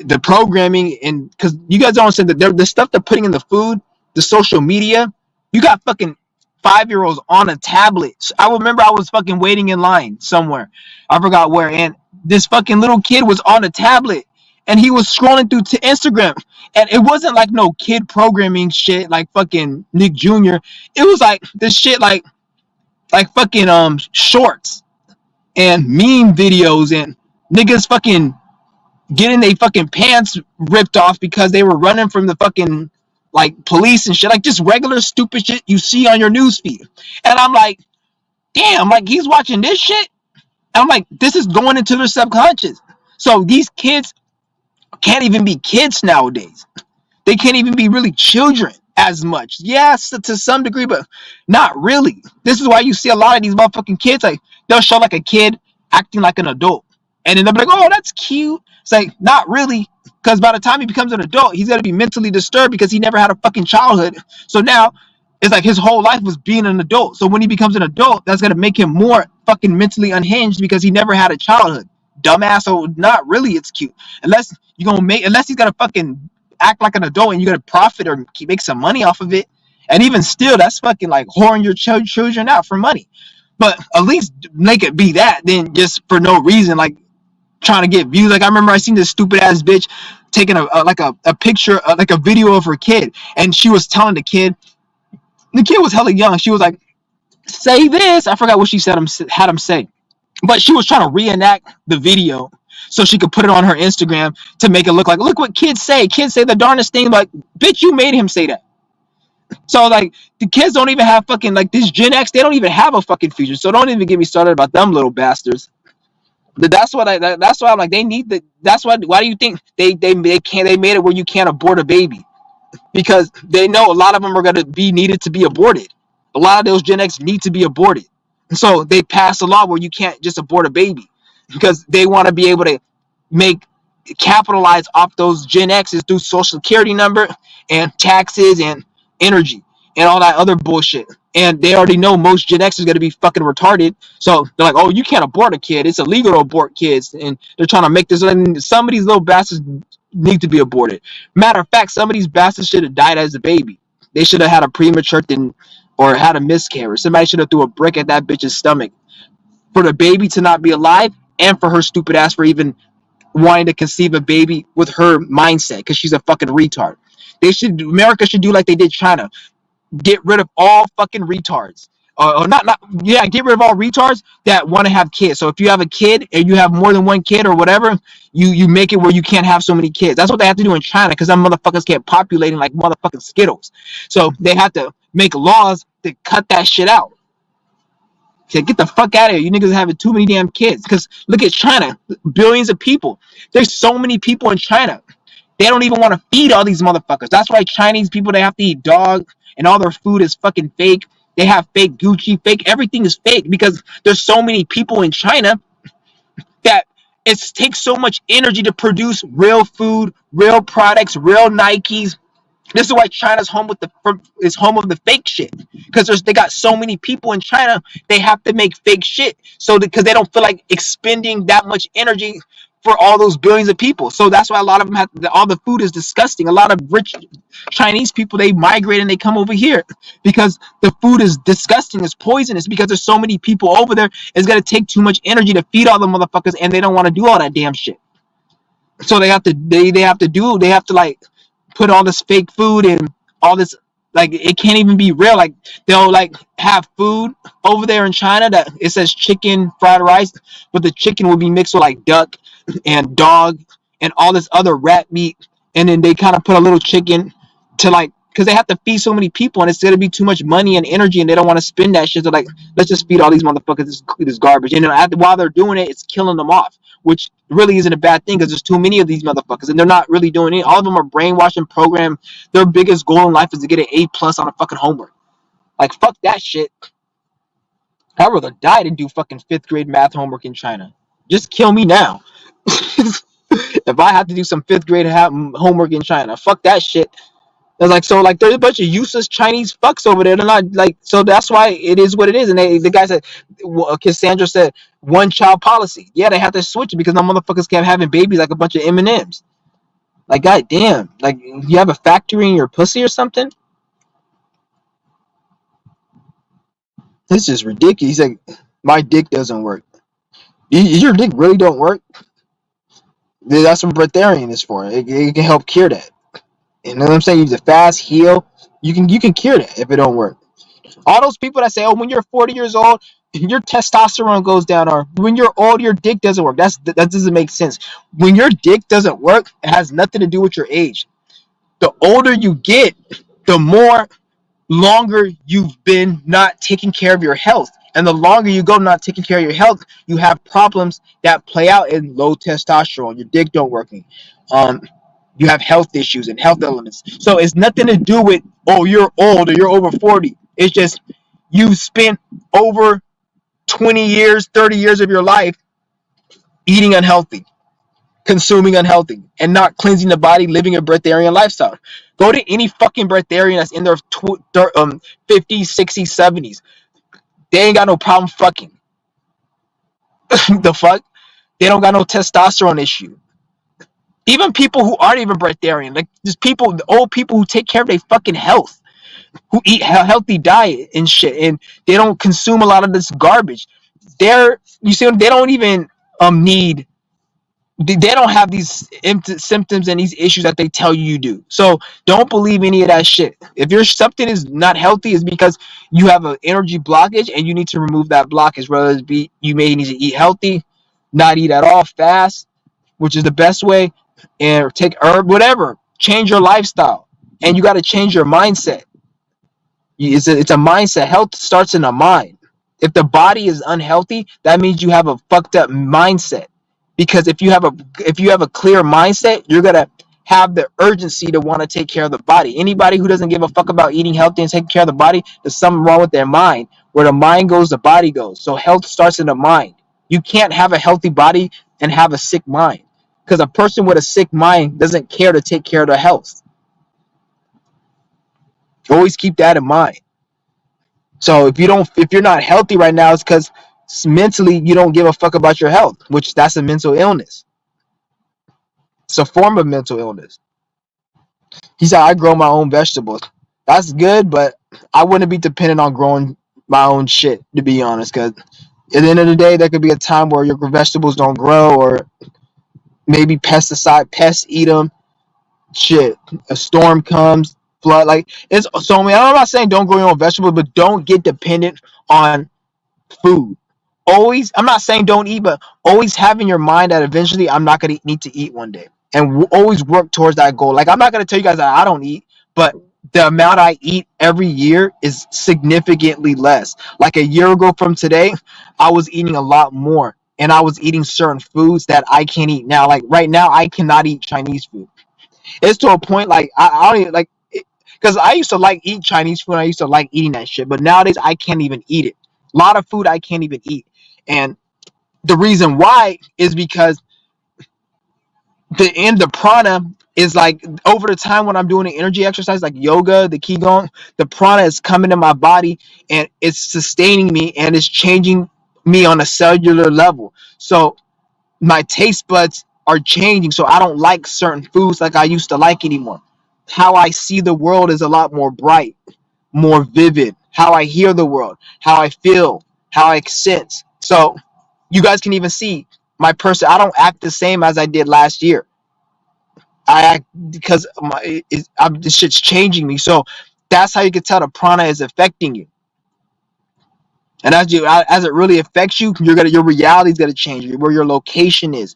A: the programming, and because you guys don't understand that the stuff they're putting in the food, the social media, you got fucking 5 year olds on a tablet. I remember I was fucking waiting in line somewhere, I forgot where, and this fucking little kid was on a tablet and he was scrolling through to Instagram, and it wasn't like no kid programming shit like fucking Nick Jr. It was like this shit like fucking shorts and meme videos and niggas fucking getting their fucking pants ripped off because they were running from the fucking like police and shit, like just regular stupid shit you see on your newsfeed. And I'm like, damn, like he's watching this shit. And I'm like, this is going into their subconscious. So these kids can't even be kids nowadays. They can't even be really children as much. Yes, to some degree, but not really. This is why you see a lot of these motherfucking kids, like they'll show like a kid acting like an adult. And then they'll be like, oh, that's cute. It's like, not really. Because by the time he becomes an adult, he's going to be mentally disturbed because he never had a fucking childhood. So now it's like his whole life was being an adult. So when he becomes an adult, that's going to make him more fucking mentally unhinged because he never had a childhood. Dumbass. So not really it's cute. Unless he's going to fucking act like an adult and you're going to profit or make some money off of it. And even still, that's fucking like whoring your children out for money. But at least make it be that, then just for no reason, like trying to get views. Like I remember I seen this stupid ass bitch taking a picture, like a video of her kid, and she was telling the kid was hella young. She was like, "Say this." I forgot what she said. Had him say, but she was trying to reenact the video so she could put it on her Instagram to make it look like, look what kids say. Kids say the darndest thing. Like, bitch, you made him say that. So like the kids don't even have fucking like this Gen X. They don't even have a fucking future. So don't even get me started about them little bastards. That's why I'm like, they need the. That's why do you think they made it where you can't abort a baby? Because they know a lot of them are gonna be needed to be aborted. A lot of those Gen X need to be aborted, and so they pass a law where you can't just abort a baby because they want to be able to capitalize off those Gen X's through social security number and taxes and energy and all that other bullshit. And they already know most Gen X is going to be fucking retarded. So they're like, oh, you can't abort a kid. It's illegal to abort kids. And they're trying to make this. And some of these little bastards need to be aborted. Matter of fact, some of these bastards should have died as a baby. They should have had a premature thing or had a miscarriage. Somebody should have threw a brick at that bitch's stomach for the baby to not be alive and for her stupid ass for even wanting to conceive a baby with her mindset because she's a fucking retard. America should do like they did China. Get rid of all fucking retards. Get rid of all retards that want to have kids. So if you have a kid and you have more than one kid or whatever, you make it where you can't have so many kids. That's what they have to do in China because some motherfuckers kept populating like motherfucking Skittles. So they have to make laws to cut that shit out. Okay, get the fuck out of here. You niggas are having too many damn kids. Because look at China. Billions of people. There's so many people in China. They don't even want to feed all these motherfuckers. That's why Chinese people, they have to eat dog and all their food is fucking fake. They have fake Gucci, fake. Everything is fake because there's so many people in China that it takes so much energy to produce real food, real products, real Nikes. This is why China's home of the fake shit because they got so many people in China. They have to make fake shit because they don't feel like expending that much energy for all those billions of people. So that's why a lot of them all the food is disgusting. A lot of rich Chinese people, they migrate and they come over here because the food is disgusting. It's poisonous because there's so many people over there. It's going to take too much energy to feed all the motherfuckers and they don't want to do all that damn shit. So they have to like put all this fake food and all this, like it can't even be real. Like they'll like have food over there in China that it says chicken fried rice, but the chicken will be mixed with like duck and dog and all this other rat meat, and then they kind of put a little chicken to like because they have to feed so many people and it's gonna be too much money and energy and they don't want to spend that shit. So like let's just feed all these motherfuckers this garbage, and then while they're doing it, it's killing them off. which really isn't a bad thing because there's too many of these motherfuckers and they're not really doing it. All of them are brainwashed and programmed. Their biggest goal in life is to get an A+ on a fucking homework. Like, fuck that shit. I'd rather die than do fucking 5th grade math homework in China. Just kill me now. If I have to do some 5th grade homework in China, fuck that shit. It's like, so like there's a bunch of useless Chinese fucks over there. They're not like, so that's why it is what it is. And the guy said, Cassandra said, one child policy. Yeah, they have to switch it because no motherfuckers kept having babies like a bunch of M&Ms. Like, goddamn, like you have a factory in your pussy or something. This is ridiculous. He's like, my dick doesn't work. Your dick really don't work. That's what breatharian is for. It can help cure that. You know what I'm saying? Use a fast heal. You can cure that if it don't work. All those people that say, oh, when you're 40 years old, your testosterone goes down, or when you're old, your dick doesn't work. That doesn't make sense. When your dick doesn't work, it has nothing to do with your age. The older you get, the more longer you've been not taking care of your health. And the longer you go not taking care of your health, you have problems that play out in low testosterone. Your dick don't working. You have health issues and health elements. So it's nothing to do with, oh, you're old or you're over 40. It's just you spent over 20 years, 30 years of your life eating unhealthy, consuming unhealthy, and not cleansing the body, living a breatharian lifestyle. Go to any fucking breatharian that's in their 50s, 60s, 70s. They ain't got no problem fucking. The fuck? They don't got no testosterone issue. Even people who aren't even breatharian, like just people, the old people who take care of their fucking health, who eat a healthy diet and shit, and they don't consume a lot of this garbage. You see, they don't even need. They don't have these symptoms and these issues that they tell you do. So don't believe any of that shit. If your something is not healthy, it's because you have an energy blockage and you need to remove that blockage. Whether it be you may need to eat healthy, not eat at all, fast, which is the best way, and take herb, whatever. Change your lifestyle, and you got to change your mindset. It's a mindset. Health starts in the mind. If the body is unhealthy, that means you have a fucked up mindset. Because if you have a clear mindset, you're gonna have the urgency to want to take care of the body. Anybody who doesn't give a fuck about eating healthy and taking care of the body, there's something wrong with their mind. Where the mind goes, the body goes. So health starts in the mind. You can't have a healthy body and have a sick mind. Because a person with a sick mind doesn't care to take care of their health. Always keep that in mind. So if you're not healthy right now, it's because mentally you don't give a fuck about your health, which that's a mental illness. It's a form of mental illness. He said, I grow my own vegetables. That's good, but I wouldn't be dependent on growing my own shit, to be honest, because at the end of the day, there could be a time where your vegetables don't grow, or maybe pests eat them. Shit, a storm comes, flood, like it's so. I mean, I'm not saying don't grow your own vegetables, but don't get dependent on food. Always, I'm not saying don't eat, but always have in your mind that eventually I'm not going to need to eat one day, and always work towards that goal. Like, I'm not going to tell you guys that I don't eat, but the amount I eat every year is significantly less. Like a year ago from today, I was eating a lot more, and I was eating certain foods that I can't eat now. Like right now, I cannot eat Chinese food. It's to a point like I don't even like, because I used to like eat Chinese food. I used to like eating that shit, but nowadays I can't even eat it. A lot of food I can't even eat, and the reason why is because the prana is like, over the time when I'm doing an energy exercise like yoga, the qigong, the prana is coming in my body and it's sustaining me and it's changing me on a cellular level. So my taste buds are changing, so I don't like certain foods like I used to like anymore. How I see the world is a lot more bright, more vivid. How I hear the world, how I feel, how I sense. So you guys can even see my person. I don't act the same as I did last year. I act because this shit's changing me. So that's how you can tell the prana is affecting you. And as it really affects you, your reality is gonna change. Where your location is,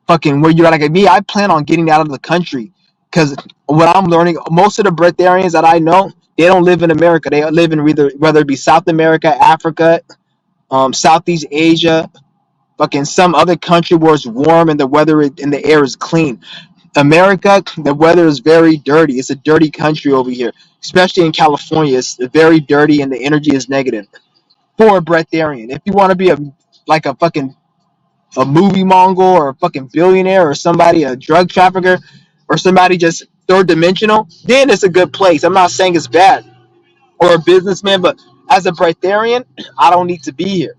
A: fucking where you're, like me. I plan on getting out of the country because what I'm learning, most of the breatharians that I know, they don't live in America. They live in whether it be South America, Africa, Southeast Asia, fucking some other country where it's warm and the weather and the air is clean. America, the weather is very dirty. It's a dirty country over here, especially in California. It's very dirty and the energy is negative. For a breatharian, if you want to be like a fucking a movie mongol or a fucking billionaire or somebody, a drug trafficker or somebody just third dimensional, then it's a good place. I'm not saying it's bad, or a businessman, but as a breatharian, I don't need to be here.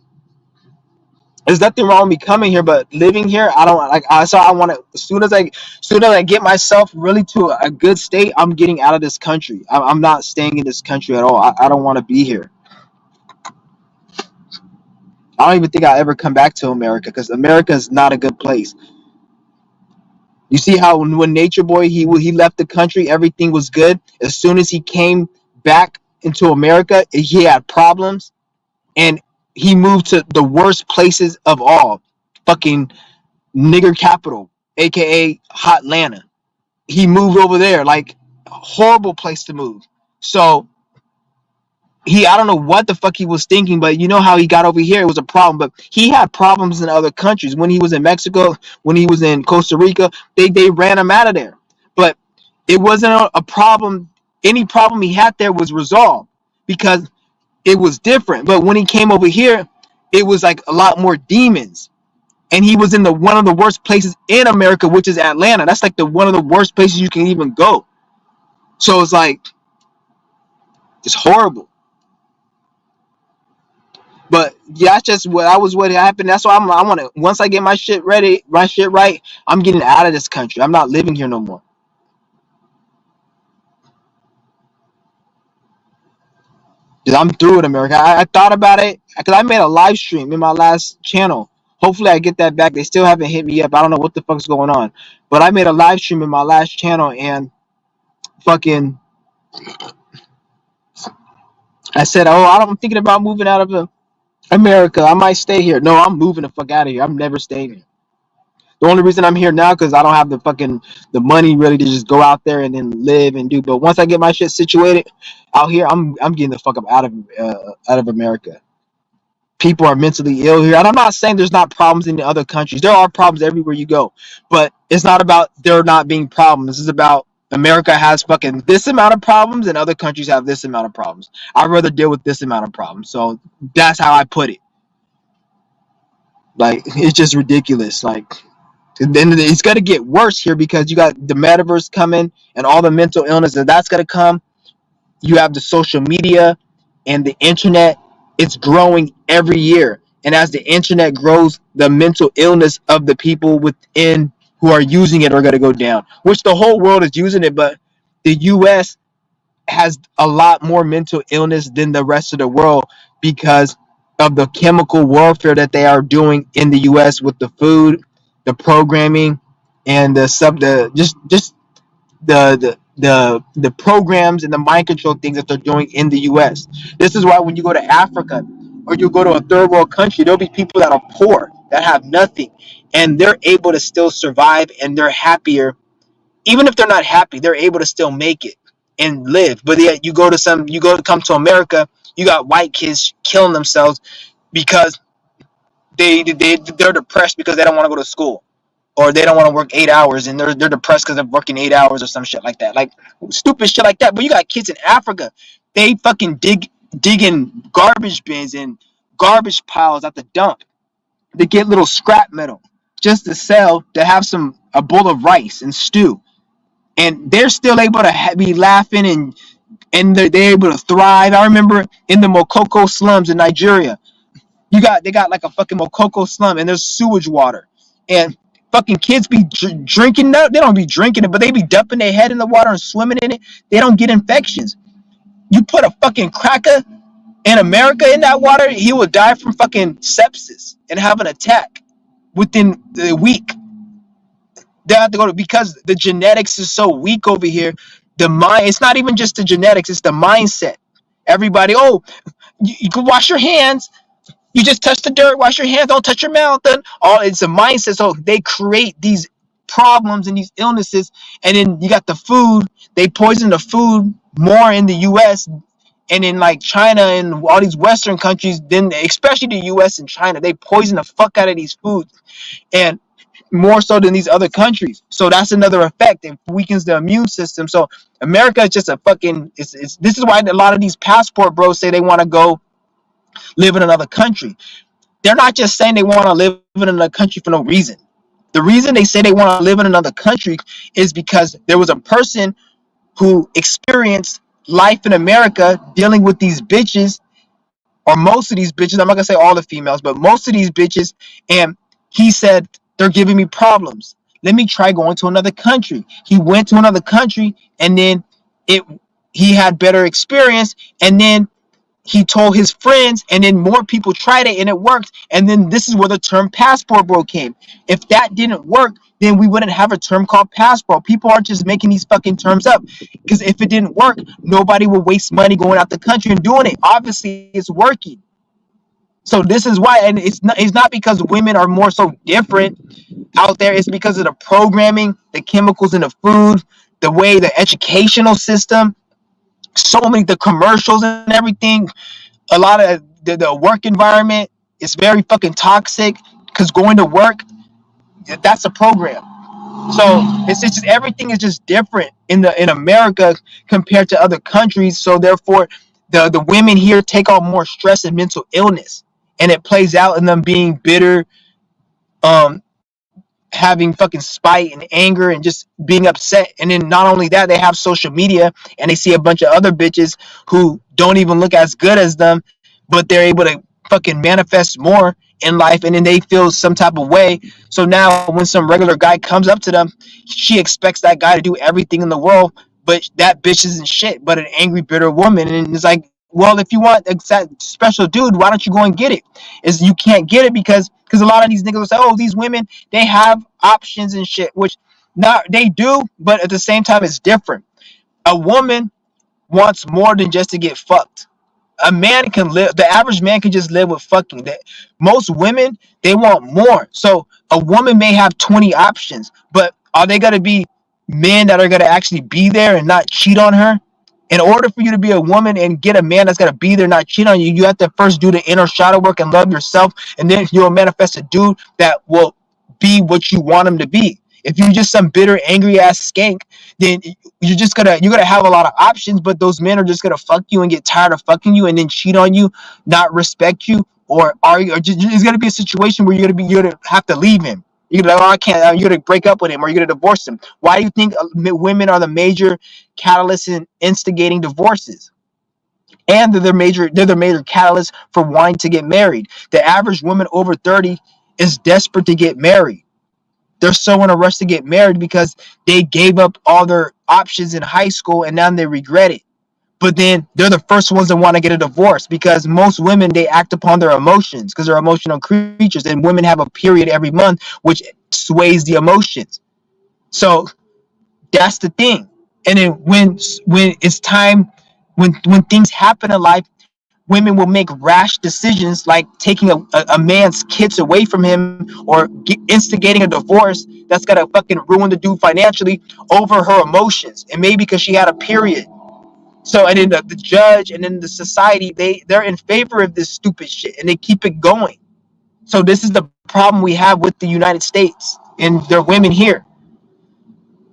A: There's nothing wrong with me coming here, but living here, I don't like. So I want to. As soon as I get myself really to a good state, I'm getting out of this country. I'm not staying in this country at all. I don't want to be here. I don't even think I'll ever come back to America because America is not a good place. You see how when Nature Boy he left the country, everything was good. As soon as he came back into America, he had problems, and he moved to the worst places of all, fucking nigger capital, aka Hot Atlanta. He moved over there, like a horrible place to move. So I don't know what the fuck he was thinking, but you know how he got over here, it was a problem. But he had problems in other countries. When he was in Mexico, when he was in Costa Rica, they ran him out of there. But it wasn't a problem. Any problem he had there was resolved because it was different. But when he came over here, it was like a lot more demons. And he was in the one of the worst places in America, which is Atlanta. That's like the one of the worst places you can even go. So it's like it's horrible. But yeah, that's just what happened. That's why I want to. Once I get my shit ready, my shit right, I'm getting out of this country. I'm not living here no more. I'm through with America. I thought about it because I made a live stream in my last channel. Hopefully, I get that back. They still haven't hit me up. I don't know what the fuck's going on. But I made a live stream in my last channel and fucking I said, "Oh, I'm thinking about moving out of America. I might stay here." No, I'm moving the fuck out of here. I'm never staying here. The only reason I'm here now because I don't have the money really to just go out there and then live and do. But once I get my shit situated out here, I'm getting the fuck up out of America. People are mentally ill here, and I'm not saying there's not problems in the other countries. There are problems everywhere you go, but it's not about there not being problems. This is about America has fucking this amount of problems, and other countries have this amount of problems. I'd rather deal with this amount of problems. So that's how I put it. Like it's just ridiculous. Like then it's gonna get worse here because you got the metaverse coming and all the mental illness that's gonna come. You have the social media and the internet. It's growing every year, and as the internet grows, the mental illness of the people within who are using it are gonna go down. Which the whole world is using it, but the U.S. has a lot more mental illness than the rest of the world because of the chemical warfare that they are doing in the US with the food, the programming, and the the programs and the mind control things that they're doing in the US. This is why when you go to Africa or you go to a third world country, there'll be people that are poor, that have nothing, and they're able to still survive and they're happier. Even if they're not happy, they're able to still make it and live. But yet you go to come to America, you got white kids killing themselves because they're depressed because they don't want to go to school or they don't want to work 8 hours and they're depressed because they're working 8 hours or some shit like that. Like stupid shit like that. But you got kids in Africa, they fucking digging garbage bins and garbage piles at the dump to get little scrap metal just to sell to have a bowl of rice and stew, and they're still able to be laughing and they're able to thrive. I remember in the Mokoko slums in Nigeria, they got like a fucking Mokoko slum and there's sewage water, and fucking kids be drinking. No, they don't be drinking it, but they be dumping their head in the water and swimming in it. They don't get infections. You put a fucking cracker in America in that water, he will die from fucking sepsis and have an attack within a week. They have to go to because the genetics is so weak over here. The mind, it's not even just the genetics, it's the mindset. Everybody, oh, you can wash your hands. You just touch the dirt, wash your hands, don't touch your mouth. And all it's a mindset. So they create these problems and these illnesses, and then you got the food. They poison the food more in the US And in like China and all these Western countries, then especially the US and China, they poison the fuck out of these foods, and more so than these other countries. So that's another effect. It weakens the immune system. So America is just a fucking it's this is why a lot of these passport bros say they want to go live in another country. They're not just saying they want to live in another country for no reason. The reason they say they want to live in another country is because there was a person who experienced life in America dealing with these bitches, or most of these bitches. I'm not gonna say all the females, but most of these bitches, and he said they're giving me problems. Let me try going to another country. He went to another country, and then it he had better experience, and then he told his friends, and then more people tried it and it worked. And then this is where the term passport bro came. If that didn't work, then we wouldn't have a term called passport. People aren't just making these fucking terms up, because if it didn't work, nobody would waste money going out the country and doing it. Obviously it's working. So this is why, and it's not because women are more so different out there. It's because of the programming, the chemicals in the food, the way the educational system, so many the commercials and everything. A lot of the work environment is very fucking toxic, because going to work, that's a program. So it's just everything is just different in America compared to other countries. So therefore, the women here take on more stress and mental illness, and it plays out in them being bitter, um, having fucking spite and anger and just being upset. And then not only that, they have social media and they see a bunch of other bitches who don't even look as good as them, but they're able to fucking manifest more in life, and then they feel some type of way. So now when some regular guy comes up to them, she expects that guy to do everything in the world, but that bitch isn't shit but an angry bitter woman. And it's like, well, if you want a special dude, why don't you go and get it? Is you can't get it because a lot of these niggas will say, oh, these women, they have options and shit, which not they do, but at the same time it's different. A woman wants more than just to get fucked. A man can live, the average man can just live with fucking. That most women, they want more. So a woman may have 20 options, but are they going to be men that are going to actually be there and not cheat on her? In order for you to be a woman and get a man that's going to be there, not cheat on you, you have to first do the inner shadow work and love yourself, and then you'll manifest a dude that will be what you want him to be. If you're just some bitter, angry ass skank, then you're gonna have a lot of options, but those men are just gonna fuck you and get tired of fucking you and then cheat on you, not respect you, or just, it's gonna be a situation where you're gonna have to leave him. You're gonna be like, oh, I can't. You're gonna break up with him, or you're gonna divorce him. Why do you think women are the major catalyst in instigating divorces? And they're the major catalyst for wanting to get married. The average woman over 30 is desperate to get married. They're so in a rush to get married because they gave up all their options in high school and now they regret it. But then they're the first ones that want to get a divorce, because most women, they act upon their emotions because they're emotional creatures, and women have a period every month which sways the emotions. So that's the thing. And then when it's time, when things happen in life, women will make rash decisions like taking a man's kids away from him, or instigating a divorce that's gonna fucking ruin the dude financially over her emotions, and maybe because she had a period. So and then the judge and then the society, they're in favor of this stupid shit and they keep it going. So this is the problem we have with the United States and their women here.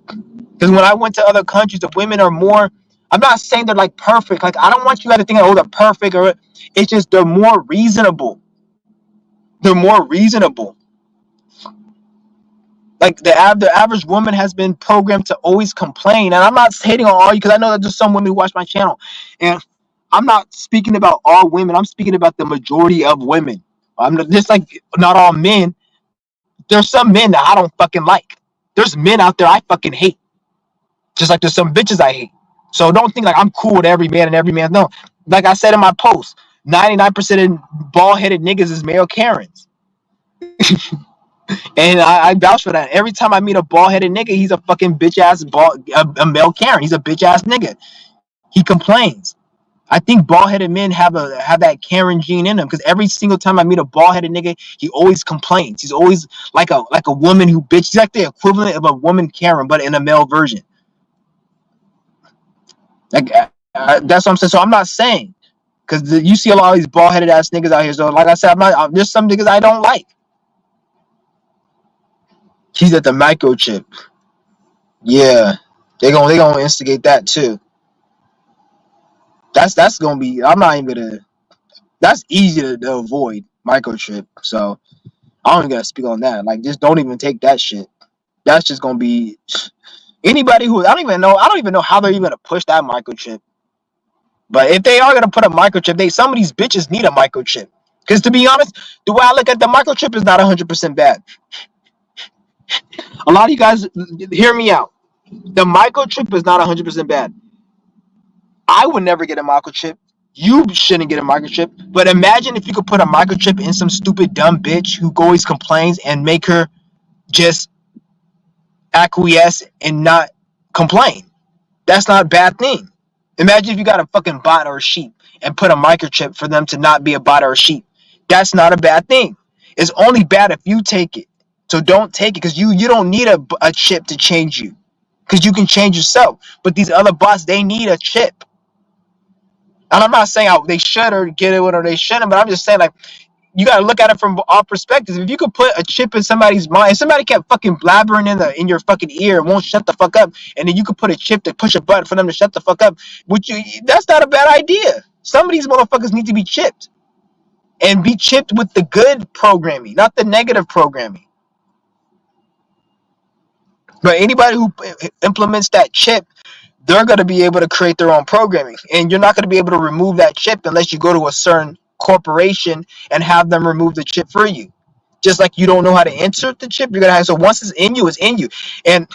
A: Because when I went to other countries, the women are more. I'm not saying they're like perfect. Like, I don't want you guys to think, oh, they're perfect, or it's just they're more reasonable. They're more reasonable. Like the average woman has been programmed to always complain, and I'm not hating on all you, because I know that there's some women who watch my channel, and I'm not speaking about all women. I'm speaking about the majority of women. I'm just like not all men. There's some men that I don't fucking like. There's men out there I fucking hate. Just like there's some bitches I hate. So don't think like I'm cool with every man and every man. No. Like I said in my post, 99% of bald-headed niggas is male Karens. And I vouch for that. Every time I meet a bald-headed nigga, he's a fucking bitch-ass a male Karen. He's a bitch-ass nigga. He complains. I think bald-headed men have that Karen gene in them, because every single time I meet a bald-headed nigga, he always complains. He's always like a woman who bitch. He's like the equivalent of a woman Karen, but in a male version. Like That's what I'm saying. So I'm not saying because you see a lot of these bald headed ass niggas out here. So like I said, there's some niggas I don't like. He's at the microchip. Yeah, they gonna instigate that too. That's gonna be. I'm not even gonna. That's easy to avoid microchip. So I don't even gotta speak on that. Like, just don't even take that shit. That's just gonna be anybody who I don't even know. I don't even know how they're even gonna push that microchip. But if they are gonna put a microchip, some of these bitches need a microchip. Because to be honest, the way I look at the microchip is not 100% bad. A lot of you guys hear me out. The microchip is not 100% bad. I would never get a microchip. You shouldn't get a microchip. But imagine if you could put a microchip in some stupid dumb bitch who always complains and make her just acquiesce and not complain. That's not a bad thing. Imagine if you got a fucking bot or a sheep and put a microchip for them to not be a bot or a sheep. That's not a bad thing. It's only bad if you take it. So don't take it because you don't need a chip to change you because you can change yourself. But these other bots, they need a chip. And I'm not saying they should or get it or they shouldn't, but I'm just saying, like, you got to look at it from all perspectives. If you could put a chip in somebody's mind, if somebody kept fucking blabbering in your fucking ear and won't shut the fuck up, and then you could put a chip to push a button for them to shut the fuck up, that's not a bad idea. Some of these motherfuckers need to be chipped and be chipped with the good programming, not the negative programming. But anybody who implements that chip, they're going to be able to create their own programming. And you're not going to be able to remove that chip unless you go to a certain corporation and have them remove the chip for you. Just like you don't know how to insert the chip, you're going to have. So once it's in you, it's in you. And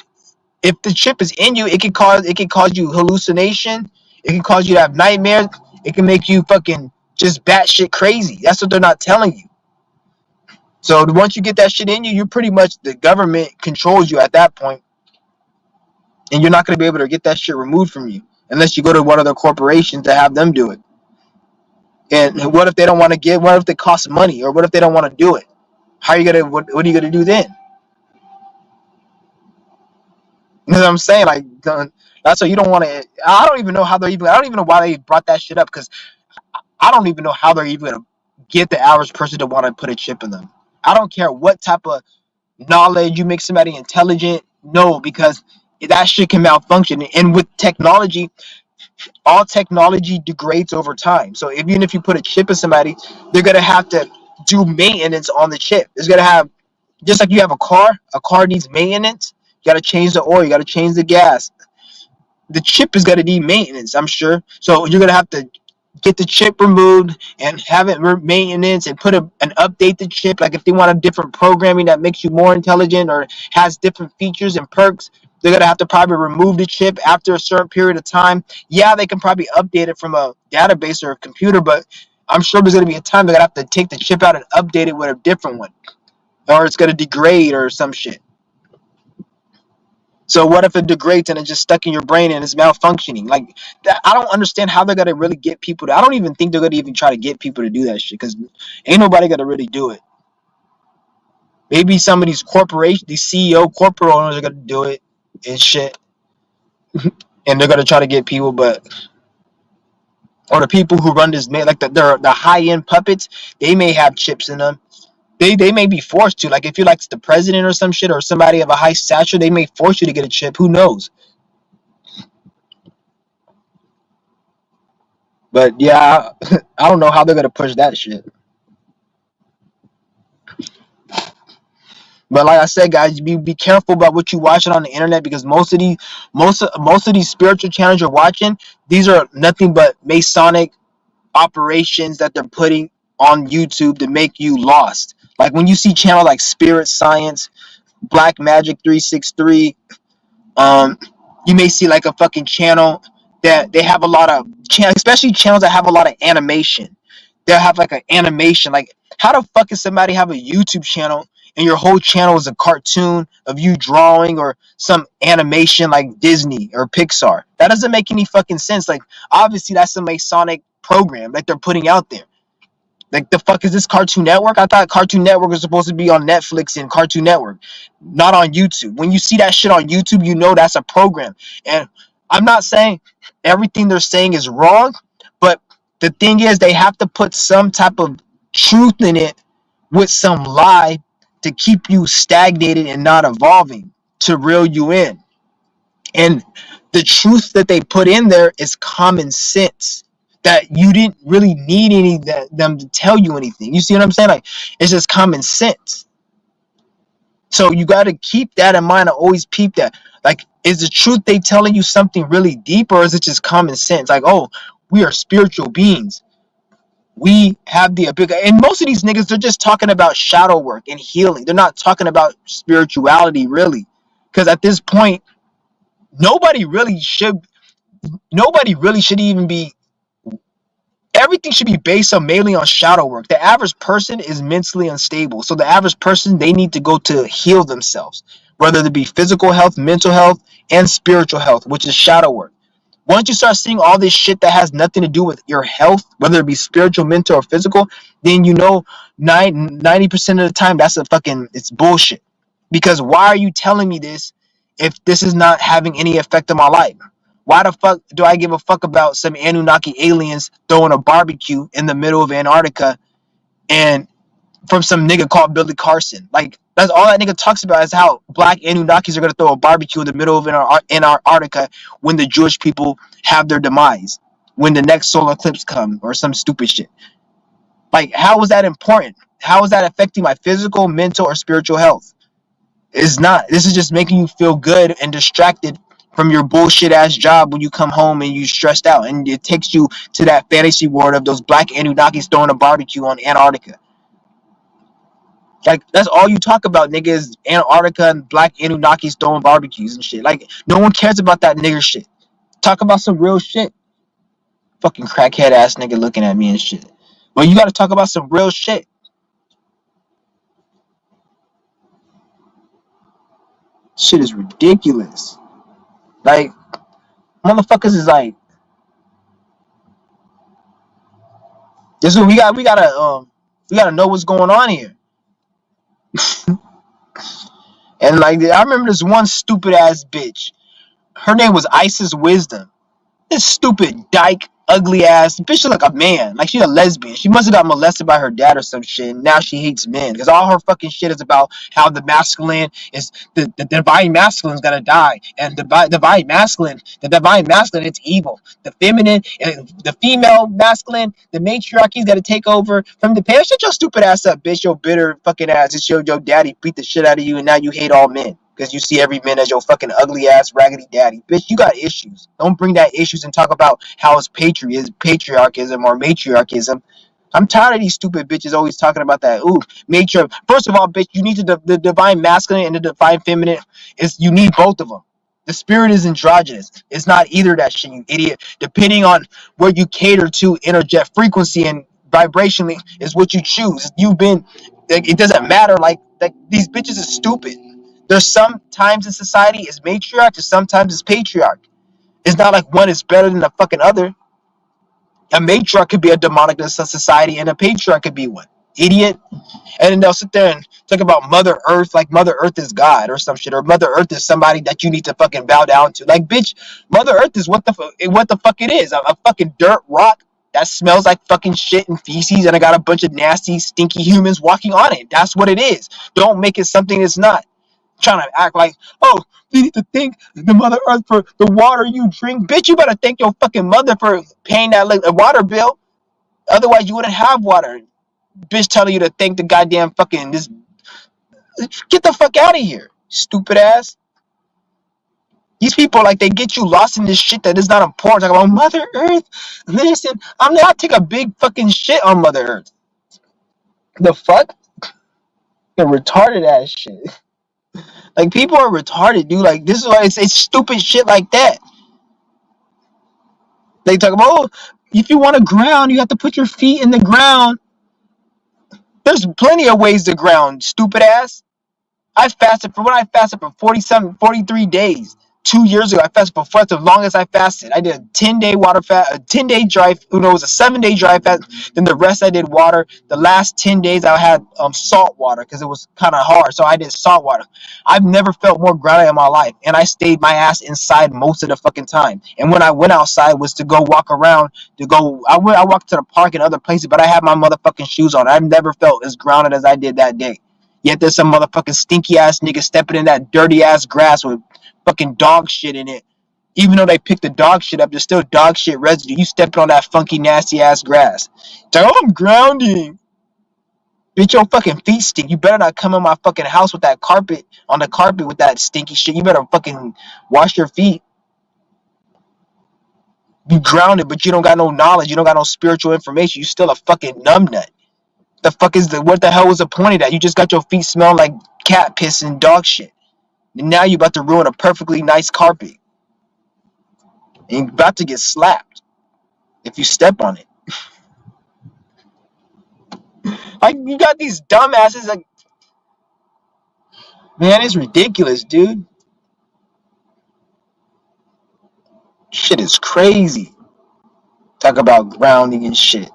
A: if the chip is in you, it can cause you hallucination. It can cause you to have nightmares. It can make you fucking just batshit crazy. That's what they're not telling you. So once you get that shit in you, you're pretty much, the government controls you at that point. And you're not going to be able to get that shit removed from you unless you go to one of the corporations to have them do it. And what if they don't want to give? What if it costs money? Or what if they don't want to do it? How are you gonna? What are you gonna do then? You know what I'm saying? Like, that's what you don't want to. I don't even know how they're even. I don't even know why they brought that shit up because I don't even know how they're even gonna get the average person to want to put a chip in them. I don't care what type of knowledge you make somebody intelligent. No, because that shit can malfunction. And with technology, all technology degrades over time. So even if you put a chip in somebody, they're gonna have to do maintenance on the chip. It's gonna have, just like you have a car needs maintenance. You gotta change the oil, you gotta change the gas. The chip is gonna need maintenance, I'm sure. So you're gonna have to get the chip removed and have it maintenance and and update the chip. Like if they want a different programming that makes you more intelligent or has different features and perks, they're gonna have to probably remove the chip after a certain period of time. Yeah, they can probably update it from a database or a computer, but I'm sure there's gonna be a time they're gonna have to take the chip out and update it with a different one, or it's gonna degrade or some shit. So what if it degrades and it's just stuck in your brain and it's malfunctioning? Like, I don't understand how they're gonna really get people to. I don't even think they're gonna even try to get people to do that shit because ain't nobody gonna really do it. Maybe some of these corporations, these CEO corporate owners are gonna do it and shit, and they're gonna try to get people, but or the people who run this, like the high end puppets, they may have chips in them. They may be forced to. Like if you're like the president or some shit or somebody of a high stature, they may force you to get a chip. Who knows? But yeah, I don't know how they're gonna push that shit. But like I said, guys, be careful about what you watching on the internet because most of these spiritual channels you're watching, these are nothing but Masonic operations that they're putting on YouTube to make you lost. Like when you see channel like Spirit Science, Black Magic 363, um, you may see like a fucking channel that they have a lot of especially channels that have a lot of animation. They'll have like an animation. Like, how the fuck is somebody have a YouTube channel and your whole channel is a cartoon of you drawing or some animation like Disney or Pixar? That doesn't make any fucking sense. Like, obviously that's a Masonic program that they're putting out there. Like, the fuck is this Cartoon Network? I thought Cartoon Network was supposed to be on Netflix and Cartoon Network, not on YouTube. When you see that shit on YouTube, you know that's a program. And I'm not saying everything they're saying is wrong, but the thing is, they have to put some type of truth in it with some lie to keep you stagnated and not evolving, to reel you in. And the truth that they put in there is common sense. That you didn't really need them to tell you anything. You see what I'm saying? Like, it's just common sense. So you got to keep that in mind and always peep that. Like, is the truth they telling you something really deep, or is it just common sense? Like, oh, we are spiritual beings. We have the ability. And most of these niggas, they're just talking about shadow work and healing. They're not talking about spirituality, really. Because at this point, nobody really should even be, everything should be based on mainly on shadow work. The average person is mentally unstable, so the average person, they need to go to heal themselves, whether it be physical health, mental health, and spiritual health, which is shadow work. Once you start seeing all this shit that has nothing to do with your health, whether it be spiritual, mental, or physical, then you know 90% of the time it's bullshit. Because why are you telling me this if this is not having any effect on my life? Why the fuck do I give a fuck about some Anunnaki aliens throwing a barbecue in the middle of Antarctica and from some nigga called Billy Carson? Like, that's all that nigga talks about, is how black Anunnakis are gonna throw a barbecue in the middle of Antarctica when the Jewish people have their demise, when the next solar eclipse come, or some stupid shit. Like, how is that important? How is that affecting my physical, mental, or spiritual health? It's not. This is just making you feel good and distracted from your bullshit ass job when you come home and you stressed out, and it takes you to that fantasy world of those black Anunnakis throwing a barbecue on Antarctica. Like, that's all you talk about, nigga, is Antarctica and black Anunnakis throwing barbecues and shit. Like, no one cares about that nigger shit. Talk about some real shit. Fucking crackhead ass nigga looking at me and shit. Well, you gotta talk about some real shit. Shit is ridiculous. Like, motherfuckers is like, this is what we gotta know what's going on here. And like, I remember this one stupid ass bitch. Her name was Isis Wisdom. This stupid dyke, ugly ass bitch look like a man. Like, she's a lesbian. She must have got molested by her dad or some shit. And now she hates men because all her fucking shit is about how the masculine is the divine masculine's gotta die, and the divine masculine, it's evil. The feminine, the female masculine, the matriarchy's gotta take over from the parents. Shut your stupid ass up, bitch. Your bitter fucking ass. It's your daddy beat the shit out of you, and now you hate all men because you see every man as your fucking ugly ass raggedy daddy. Bitch, you got issues. Don't bring that issues and talk about how it's patriarchism or matriarchism. I'm tired of these stupid bitches always talking about that. Ooh, matriarch. First of all, bitch, you need the divine masculine and the divine feminine. You need both of them. The spirit is androgynous. It's not either that shit, you idiot. Depending on where you cater to, energetic frequency and vibrationally is what you choose. You've been, like, it doesn't matter. Like these bitches are stupid. There's some times in society it's matriarch, and sometimes it's patriarch. It's not like one is better than the fucking other. A matriarch could be a demonic in society, and a patriarch could be one. Idiot. And then they'll sit there and talk about Mother Earth, like Mother Earth is God or some shit, or Mother Earth is somebody that you need to fucking bow down to. Like, bitch, Mother Earth is what the fuck it is. A fucking dirt rock that smells like fucking shit and feces, and I got a bunch of nasty, stinky humans walking on it. That's what it is. Don't make it something it's not. Trying to act like, oh, you need to thank the Mother Earth for the water you drink. Bitch, you better thank your fucking mother for paying that water bill. Otherwise, you wouldn't have water. Bitch telling you to thank the goddamn fucking this. Get the fuck out of here, stupid ass. These people, like, they get you lost in this shit that is not important. Talk about Mother Earth. Listen, I'll take a big fucking shit on Mother Earth. The fuck? The retarded ass shit. Like, people are retarded, dude. Like, this is why it's stupid shit like that. They talk about, oh, if you want to ground, you have to put your feet in the ground. There's plenty of ways to ground, stupid ass. I fasted for 43 days. 2 years ago. I fasted before. That's the longest I fasted. I did a 10-day water fast, a 10-day dry. No, it was a 7-day dry fast. Then the rest I did water. The last 10 days I had salt water because it was kind of hard. So I did salt water. I've never felt more grounded in my life, and I stayed my ass inside most of the fucking time. And when I went outside was to go walk around. I walked to the park and other places, but I had my motherfucking shoes on. I've never felt as grounded as I did that day. Yet there's some motherfucking stinky ass nigga stepping in that dirty ass grass with fucking dog shit in it. Even though they picked the dog shit up, there's still dog shit residue. You stepping on that funky, nasty ass grass. It's like, oh, I'm grounding. Bitch, your fucking feet stink. You better not come in my fucking house with that carpet, on the carpet with that stinky shit. You better fucking wash your feet. You grounded, but you don't got no knowledge. You don't got no spiritual information. You still a fucking numbnut. What the hell was the point of that? You just got your feet smelling like cat piss and dog shit. And now you about to ruin a perfectly nice carpet. And you're about to get slapped if you step on it. Like, you got these dumbasses, like, man, it's ridiculous, dude. Shit is crazy. Talk about grounding and shit.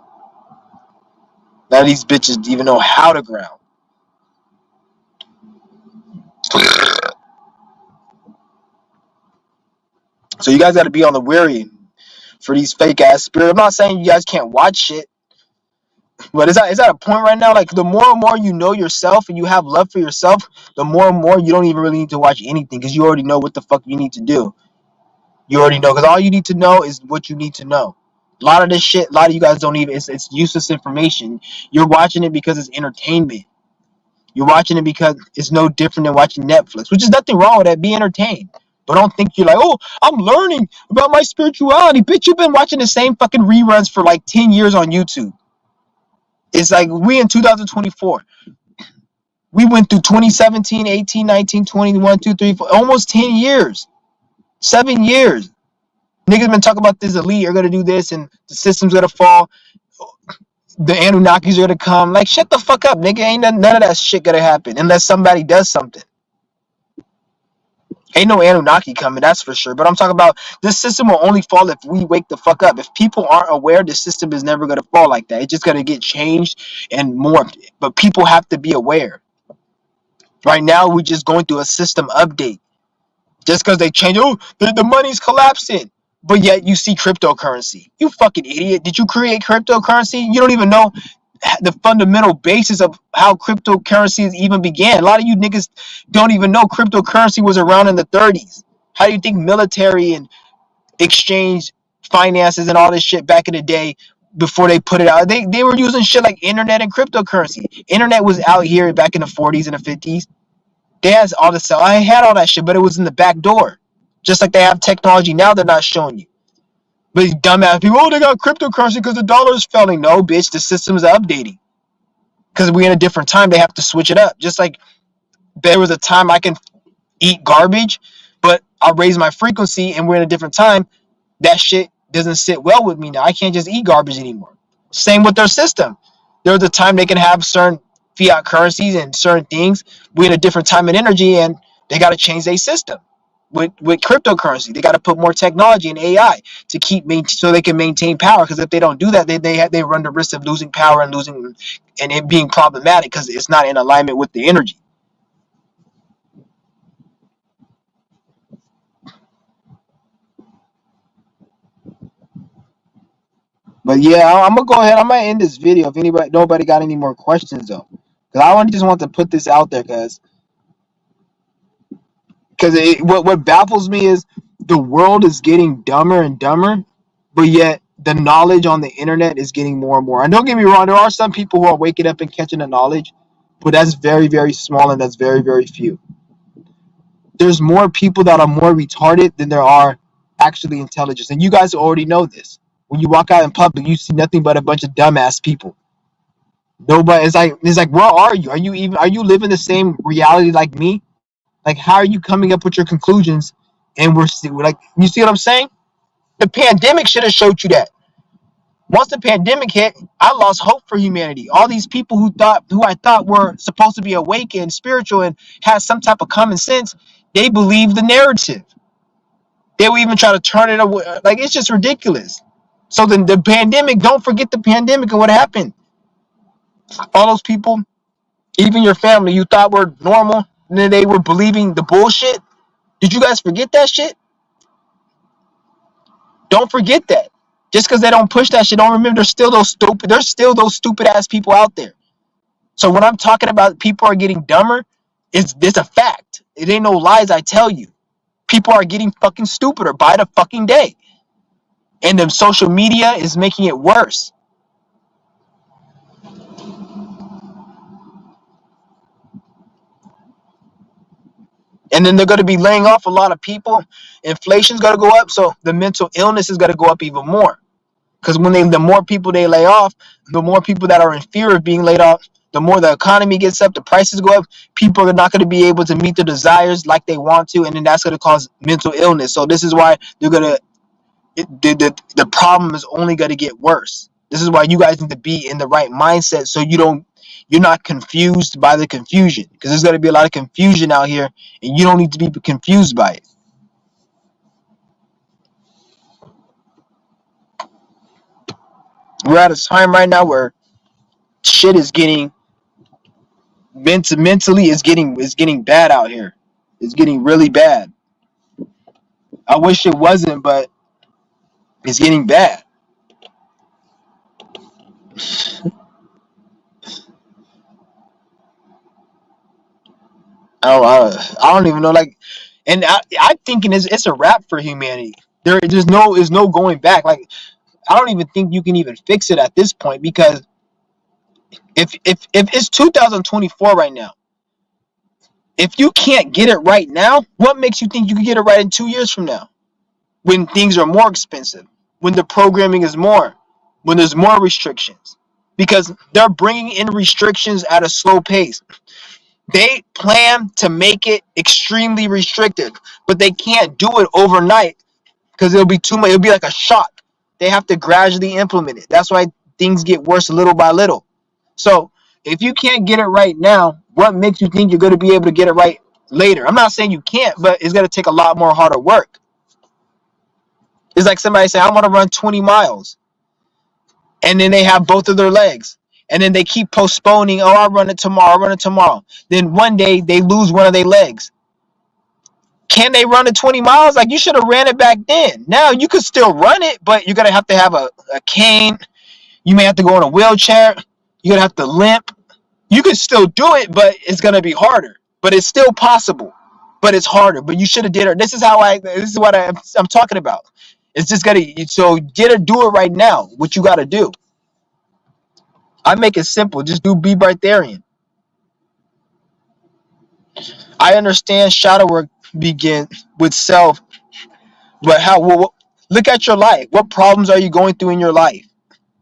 A: None of these bitches even know how to ground. So you guys got to be on the wary for these fake ass spirits. I'm not saying you guys can't watch shit, but is that a point right now? Like, the more and more you know yourself and you have love for yourself, the more and more you don't even really need to watch anything because you already know what the fuck you need to do. You already know, because all you need to know is what you need to know. A lot of this shit, a lot of you guys don't even, it's useless information. You're watching it because it's entertainment. You're watching it because it's no different than watching Netflix, which is nothing wrong with that. Be entertained. But don't think you're like, oh, I'm learning about my spirituality. Bitch, you've been watching the same fucking reruns for like 10 years on YouTube. It's like we in 2024. We went through 2017, 18, 19, 21, 2, 3, 4, almost 10 years. 7 years. Niggas been talking about this elite are gonna do this and the system's gonna fall. The Anunnakis are gonna come. Like, shut the fuck up, nigga. Ain't none of that shit gonna happen unless somebody does something. Ain't no Anunnaki coming, that's for sure. But I'm talking about this system will only fall if we wake the fuck up. If people aren't aware, the system is never gonna fall like that. It's just gonna get changed and morphed. But people have to be aware. Right now, we're just going through a system update. Just because they change, oh, the money's collapsing. But yet you see cryptocurrency. You fucking idiot. Did you create cryptocurrency? You don't even know the fundamental basis of how cryptocurrencies even began. A lot of you niggas don't even know cryptocurrency was around in the 30s. How do you think military and exchange finances and all this shit back in the day before they put it out? They were using shit like internet and cryptocurrency. Internet was out here back in the 40s and the 50s. They had all this stuff. I had all that shit, but it was in the back door. Just like they have technology now, they're not showing you. But these dumbass people, oh, they got cryptocurrency because the dollar is falling. No, bitch, the system is updating. Because we're in a different time, they have to switch it up. Just like there was a time I can eat garbage, but I'll raise my frequency and we're in a different time. That shit doesn't sit well with me now. I can't just eat garbage anymore. Same with their system. There was a time they can have certain fiat currencies and certain things. We're in a different time and energy, and they got to change their system. With cryptocurrency, they got to put more technology and AI to so they can maintain power. Because if they don't do that, they run the risk of losing power and it being problematic because it's not in alignment with the energy. But yeah, I'm gonna go ahead. I'm gonna end this video. If nobody got any more questions though, because just want to put this out there, because what baffles me is the world is getting dumber and dumber, but yet the knowledge on the internet is getting more and more. And don't get me wrong, there are some people who are waking up and catching the knowledge, but that's very, very small and that's very, very few. There's more people that are more retarded than there are actually intelligent, and you guys already know this. When you walk out in public, you see nothing but a bunch of dumbass people. Nobody. It's like, where are you? Are you living the same reality like me? Like, how are you coming up with your conclusions? And we're like, you see what I'm saying? The pandemic should have showed you that. Once the pandemic hit, I lost hope for humanity. All these people who I thought were supposed to be awake and spiritual and had some type of common sense, they believed the narrative. They will even try to turn it away. Like, it's just ridiculous. So then the pandemic, don't forget the pandemic and what happened. All those people, even your family, you thought were normal, and then they were believing the bullshit. Did you guys forget that shit? Don't forget that. Just because they don't push that shit, don't remember there's still those stupid ass people out there. So when I'm talking about people are getting dumber, it's a fact. It ain't no lies, I tell you. People are getting fucking stupider by the fucking day. And the social media is making it worse. And then they're going to be laying off a lot of people. Inflation's going to go up, so the mental illness is going to go up even more. Because the more people they lay off, the more people that are in fear of being laid off, the more the economy gets up, the prices go up, people are not going to be able to meet their desires like they want to, and then that's going to cause mental illness. So this is why they're going to, the problem is only going to get worse. This is why you guys need to be in the right mindset so you're not confused by the confusion, because there's going to be a lot of confusion out here, and you don't need to be confused by it. We're at a time right now where shit is getting mentally is getting bad out here. It's getting really bad. I wish it wasn't, but it's getting bad. I don't even know. Like, and I'm thinking it's a wrap for humanity. There's no going back. Like, I don't even think you can even fix it at this point, because if it's 2024 right now, if you can't get it right now, what makes you think you can get it right in 2 years from now, when things are more expensive, when the programming is more, when there's more restrictions? Because they're bringing in restrictions at a slow pace. They plan to make it extremely restricted, but they can't do it overnight, because it'll be too much. It'll be like a shock. They have to gradually implement it. That's why things get worse little by little. So if you can't get it right now, what makes you think you're going to be able to get it right later? I'm not saying you can't, but it's going to take a lot more harder work. It's like somebody saying, I want to run 20 miles. And then they have both of their legs. And then they keep postponing, oh, I'll run it tomorrow, I'll run it tomorrow. Then one day they lose one of their legs. Can they run it 20 miles? Like, you should have ran it back then. Now you could still run it, but you're going to have a cane. You may have to go in a wheelchair. You're going to have to limp. You could still do it, but it's going to be harder. But it's still possible. But it's harder. But you should have did it. This is what I'm talking about. It's just got to, so get it, do it right now. What you got to do. I make it simple. Just do Be Breatharian. I understand shadow work begins with self, but look at your life. What problems are you going through in your life?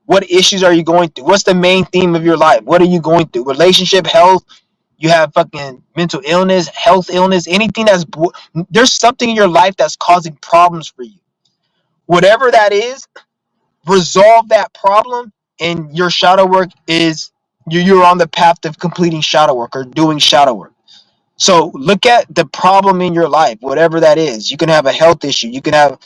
A: What issues are you going through? What's the main theme of your life? What are you going through? Relationship, health. You have fucking mental illness, health illness, anything there's something in your life that's causing problems for you. Whatever that is, resolve that problem, and your shadow work is, you're on the path of completing shadow work or doing shadow work. So look at the problem in your life, whatever that is. You can have a health issue. You can have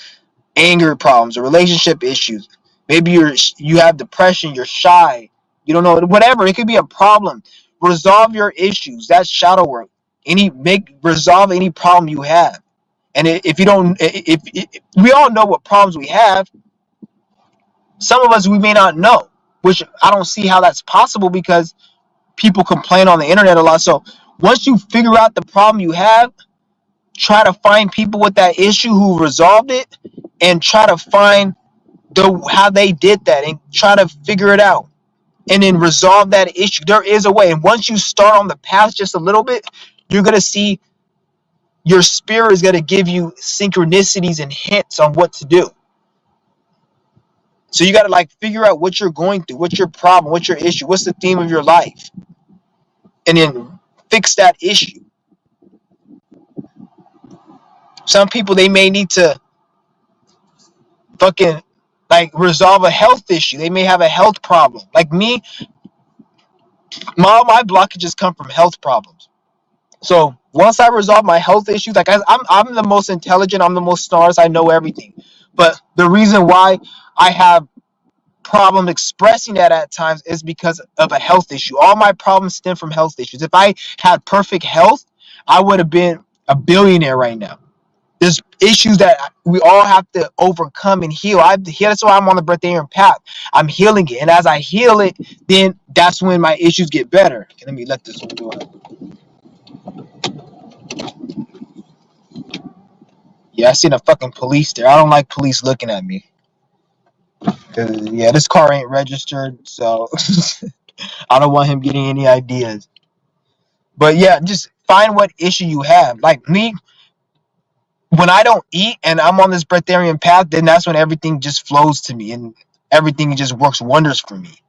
A: anger problems or relationship issues. Maybe you have depression. You're shy. You don't know, whatever. It could be a problem. Resolve your issues. That's shadow work. Resolve any problem you have. And if you don't, if we all know what problems we have, some of us we may not know, which I don't see how that's possible, because people complain on the internet a lot. So once you figure out the problem you have, try to find people with that issue who resolved it, and try to find how they did that, and try to figure it out, and then resolve that issue. There is a way. And once you start on the path just a little bit, you're going to see your spirit is going to give you synchronicities and hints on what to do. So you got to figure out what you're going through, what's your problem, what's your issue, what's the theme of your life, and then fix that issue. Some people, they may need to fucking resolve a health issue. They may have a health problem. Like me, my blockages come from health problems. So once I resolve my health issues, like I'm the most intelligent, I'm the most smartest, I know everything. But the reason why I have problem expressing that at times is because of a health issue. All my problems stem from health issues. If I had perfect health, I would have been a billionaire right now. There's issues that we all have to overcome and heal. That's why I'm on the breatharian path. I'm healing it, and as I heal it, then that's when my issues get better. Okay, let me let this one go. Yeah, I seen a fucking police there. I don't like police looking at me. Cause yeah, this car ain't registered, so I don't want him getting any ideas. But yeah, just find what issue you have. Like me, when I don't eat and I'm on this breatharian path, then that's when everything just flows to me and everything just works wonders for me.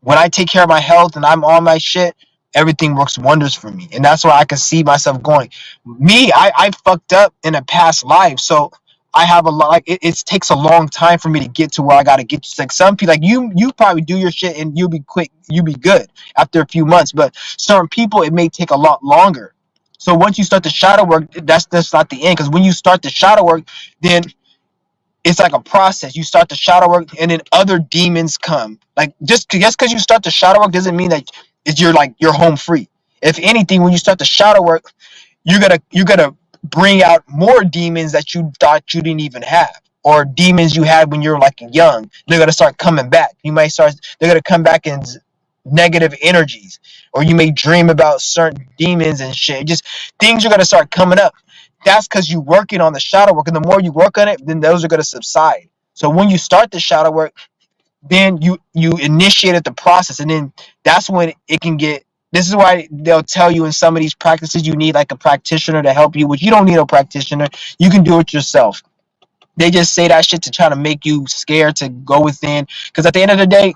A: When I take care of my health and I'm on my shit, everything works wonders for me. And that's why I can see myself going. Me, I fucked up in a past life. So I have a lot, like it takes a long time for me to get to where I gotta get to. Like some people, like you probably do your shit and you'll be quick, you'll be good after a few months. But certain people, it may take a lot longer. So once you start the shadow work, that's not the end. Because when you start the shadow work, then it's like a process. You start the shadow work, and then other demons come. Like just because you start the shadow work doesn't mean that you're home free. If anything, when you start the shadow work, you're gonna bring out more demons that you thought you didn't even have, or demons you had when you're like young. They're gonna start coming back. They're gonna come back in negative energies, or you may dream about certain demons and shit. Just things are gonna start coming up. That's because you're working on the shadow work, and the more you work on it, then those are gonna subside. So when you start the shadow work, then you initiated the process, and then that's when it can get. This is why they'll tell you in some of these practices you need like a practitioner to help you, which you don't need a practitioner. You can do it yourself. They just say that shit to try to make you scared to go within, because at the end of the day,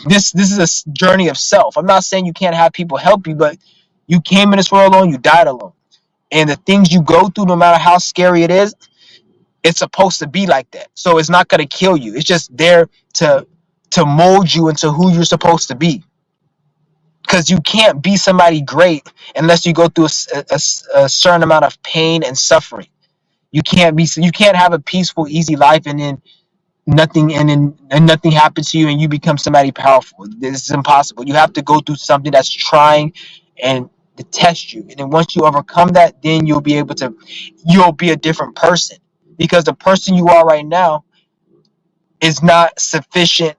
A: this is a journey of self. I'm not saying you can't have people help you, but you came in this world alone, you died alone, and the things you go through, no matter how scary it is, it's supposed to be like that. So it's not going to kill you. It's just there to mold you into who you're supposed to be. Because you can't be somebody great unless you go through a certain amount of pain and suffering. You can't have a peaceful, easy life and then nothing happens to you and you become somebody powerful. This is impossible. You have to go through something that's trying and to test you. And then once you overcome that, then you'll be a different person. Because the person you are right now is not sufficient.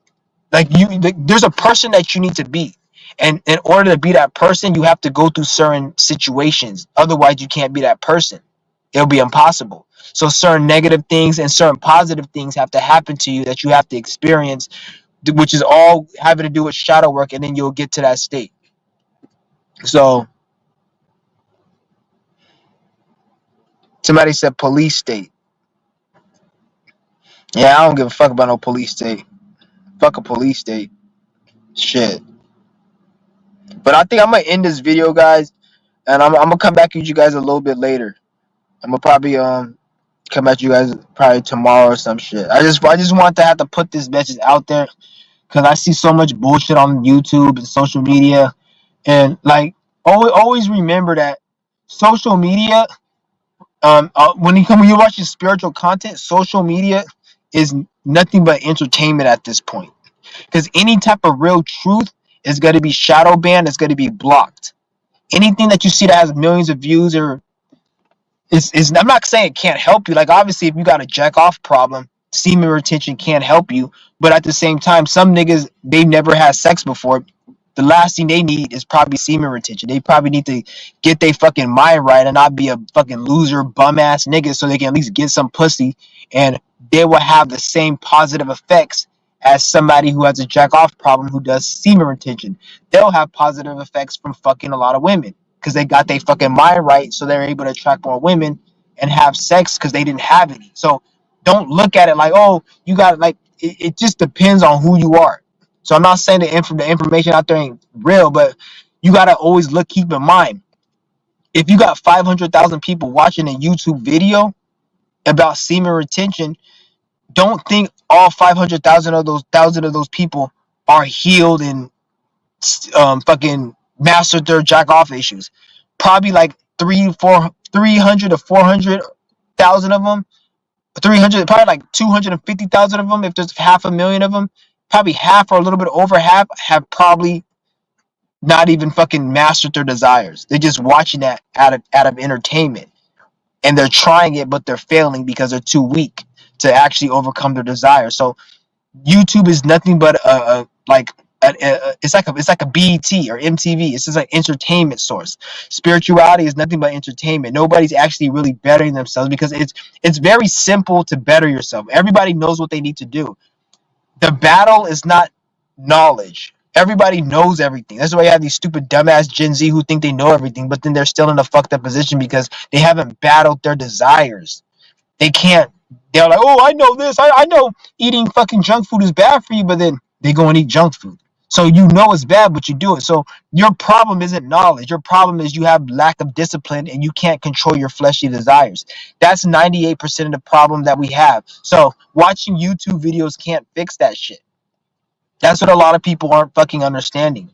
A: There's a person that you need to be, and in order to be that person, you have to go through certain situations. Otherwise, you can't be that person. It'll be impossible. So certain negative things and certain positive things have to happen to you that you have to experience, which is all having to do with shadow work, and then you'll get to that state. So somebody said police state. Yeah, I don't give a fuck about no police state. Fuck a police state. Shit. But I think I'm gonna end this video, guys, and I'm gonna come back at you guys a little bit later. I'm gonna probably come at you guys probably tomorrow or some shit. I just want to have to put this message out there because I see so much bullshit on YouTube and social media, and like always remember that social media, when you watch spiritual content, social media is nothing but entertainment at this point. Because any type of real truth is going to be shadow banned, it's going to be blocked. Anything that you see that has millions of views or is I'm not saying it can't help you. Like obviously if you got a jack off problem, semen retention can't help you. But at the same time, some niggas they've never had sex before. The last thing they need is probably semen retention. They probably need to get their fucking mind right and not be a fucking loser, bum ass nigga so they can at least get some pussy and they will have the same positive effects as somebody who has a jack off problem who does semen retention. They'll have positive effects from fucking a lot of women because they got their fucking mind right, so they're able to attract more women and have sex because they didn't have any. So don't look at it like, oh, you got like it just depends on who you are. So I'm not saying the information out there ain't real, but you gotta always keep in mind, if you got 500,000 people watching a YouTube video about semen retention, don't think all 500,000 of those people are healed and fucking mastered their jack off issues. probably like 300 to 400,000 of them, 300, probably like 250,000 of them. If there's 500,000 of them, probably half or a little bit over half have probably not even fucking mastered their desires. They're just watching that out of entertainment, and they're trying it, but they're failing because they're too weak to actually overcome their desires. So YouTube is nothing but it's like a BET or MTV. It's just an entertainment source. Spirituality is nothing but entertainment. Nobody's actually really bettering themselves because it's very simple to better yourself. Everybody knows what they need to do. The battle is not knowledge. Everybody knows everything. That's why you have these stupid dumbass Gen Z who think they know everything, but then they're still in a fucked up position because they haven't battled their desires. They can't. They're like, oh, I know this. I know eating fucking junk food is bad for you, but then they go and eat junk food. So you know it's bad, but you do it. So your problem isn't knowledge. Your problem is you have lack of discipline and you can't control your fleshly desires. That's 98% of the problem that we have. So watching YouTube videos can't fix that shit. That's what a lot of people aren't fucking understanding.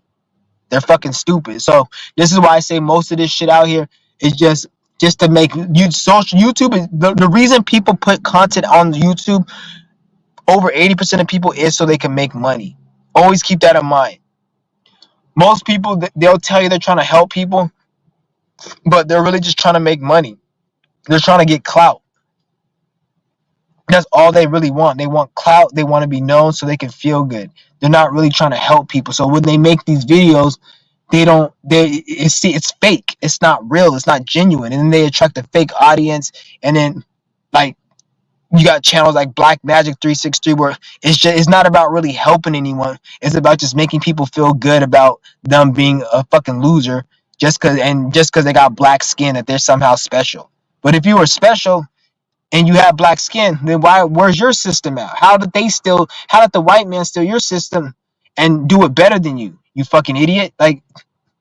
A: They're fucking stupid. So this is why I say most of this shit out here is just to make you social. YouTube is the reason people put content on YouTube. Over 80% of people is so they can make money. Always keep that in mind. Most people, they'll tell you they're trying to help people, but they're really just trying to make money. They're trying to get clout. That's all they really want. They want clout. They want to be known so they can feel good. They're not really trying to help people. So when they make these videos, it's fake. It's not real. It's not genuine. And then they attract a fake audience. And then like you got channels like Black Magic 363 where it's not about really helping anyone. It's about just making people feel good about them being a fucking loser just cause they got black skin that they're somehow special. But if you were special and you have black skin, then where's your system at? How did the white man steal your system and do it better than you? You fucking idiot. Like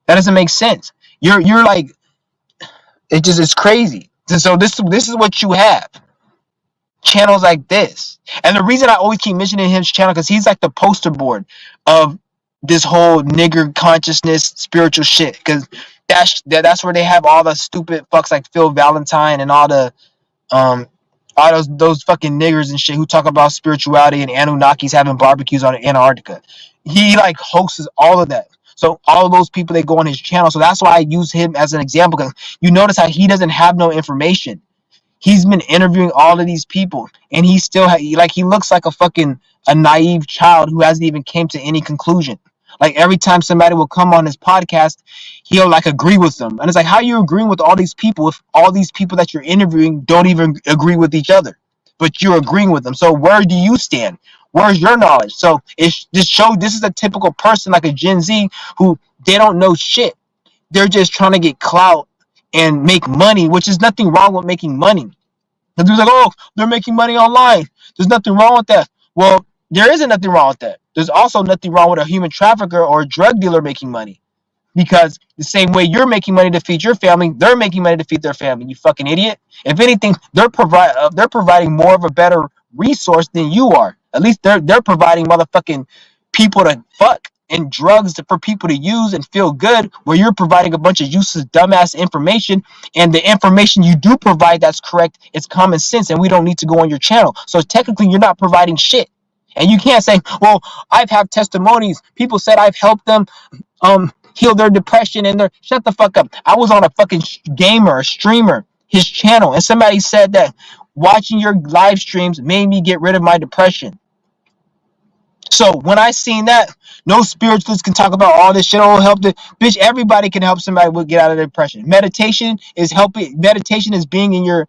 A: that doesn't make sense. You're like it's crazy. So this is what you have. Channels like this. And the reason I always keep mentioning his channel because he's like the poster board of this whole nigger consciousness spiritual shit. Because that's where they have all the stupid fucks like Phil Valentine and um all those fucking niggers and shit who talk about spirituality and Anunnakis having barbecues on Antarctica. He like hosts all of that. So all of those people they go on his channel. So that's why I use him as an example because you notice how he doesn't have no information. He's been interviewing all of these people and he still he looks like a naive child who hasn't even came to any conclusion. Like every time somebody will come on his podcast, he'll like agree with them, and it's like, how are you agreeing with all these people if all these people that you're interviewing don't even agree with each other, but you're agreeing with them? So where do you stand? Where's your knowledge? So it's just show this is a typical person like a Gen Z who they don't know shit. They're just trying to get clout and make money, which is nothing wrong with making money. The dude's like, oh, they're making money online. There's nothing wrong with that. Well, there isn't nothing wrong with that. There's also nothing wrong with a human trafficker or a drug dealer making money. Because the same way you're making money to feed your family, they're making money to feed their family. You fucking idiot. If anything, they're providing more of a better resource than you are. At least they're providing motherfucking people to fuck and drugs for people to use and feel good, where you're providing a bunch of useless dumbass information, and the information you do provide that's correct, it's common sense, and we don't need to go on your channel. So technically you're not providing shit. And you can't say, well, I've had testimonies. People said I've helped them heal their depression and their shut the fuck up. I was on a fucking gamer, a streamer, his channel, and somebody said that watching your live streams made me get rid of my depression. So when I seen that, no spiritualists can talk about all this shit. Oh, help the bitch. Everybody can help somebody get out of depression. Meditation is helping. Meditation is being in a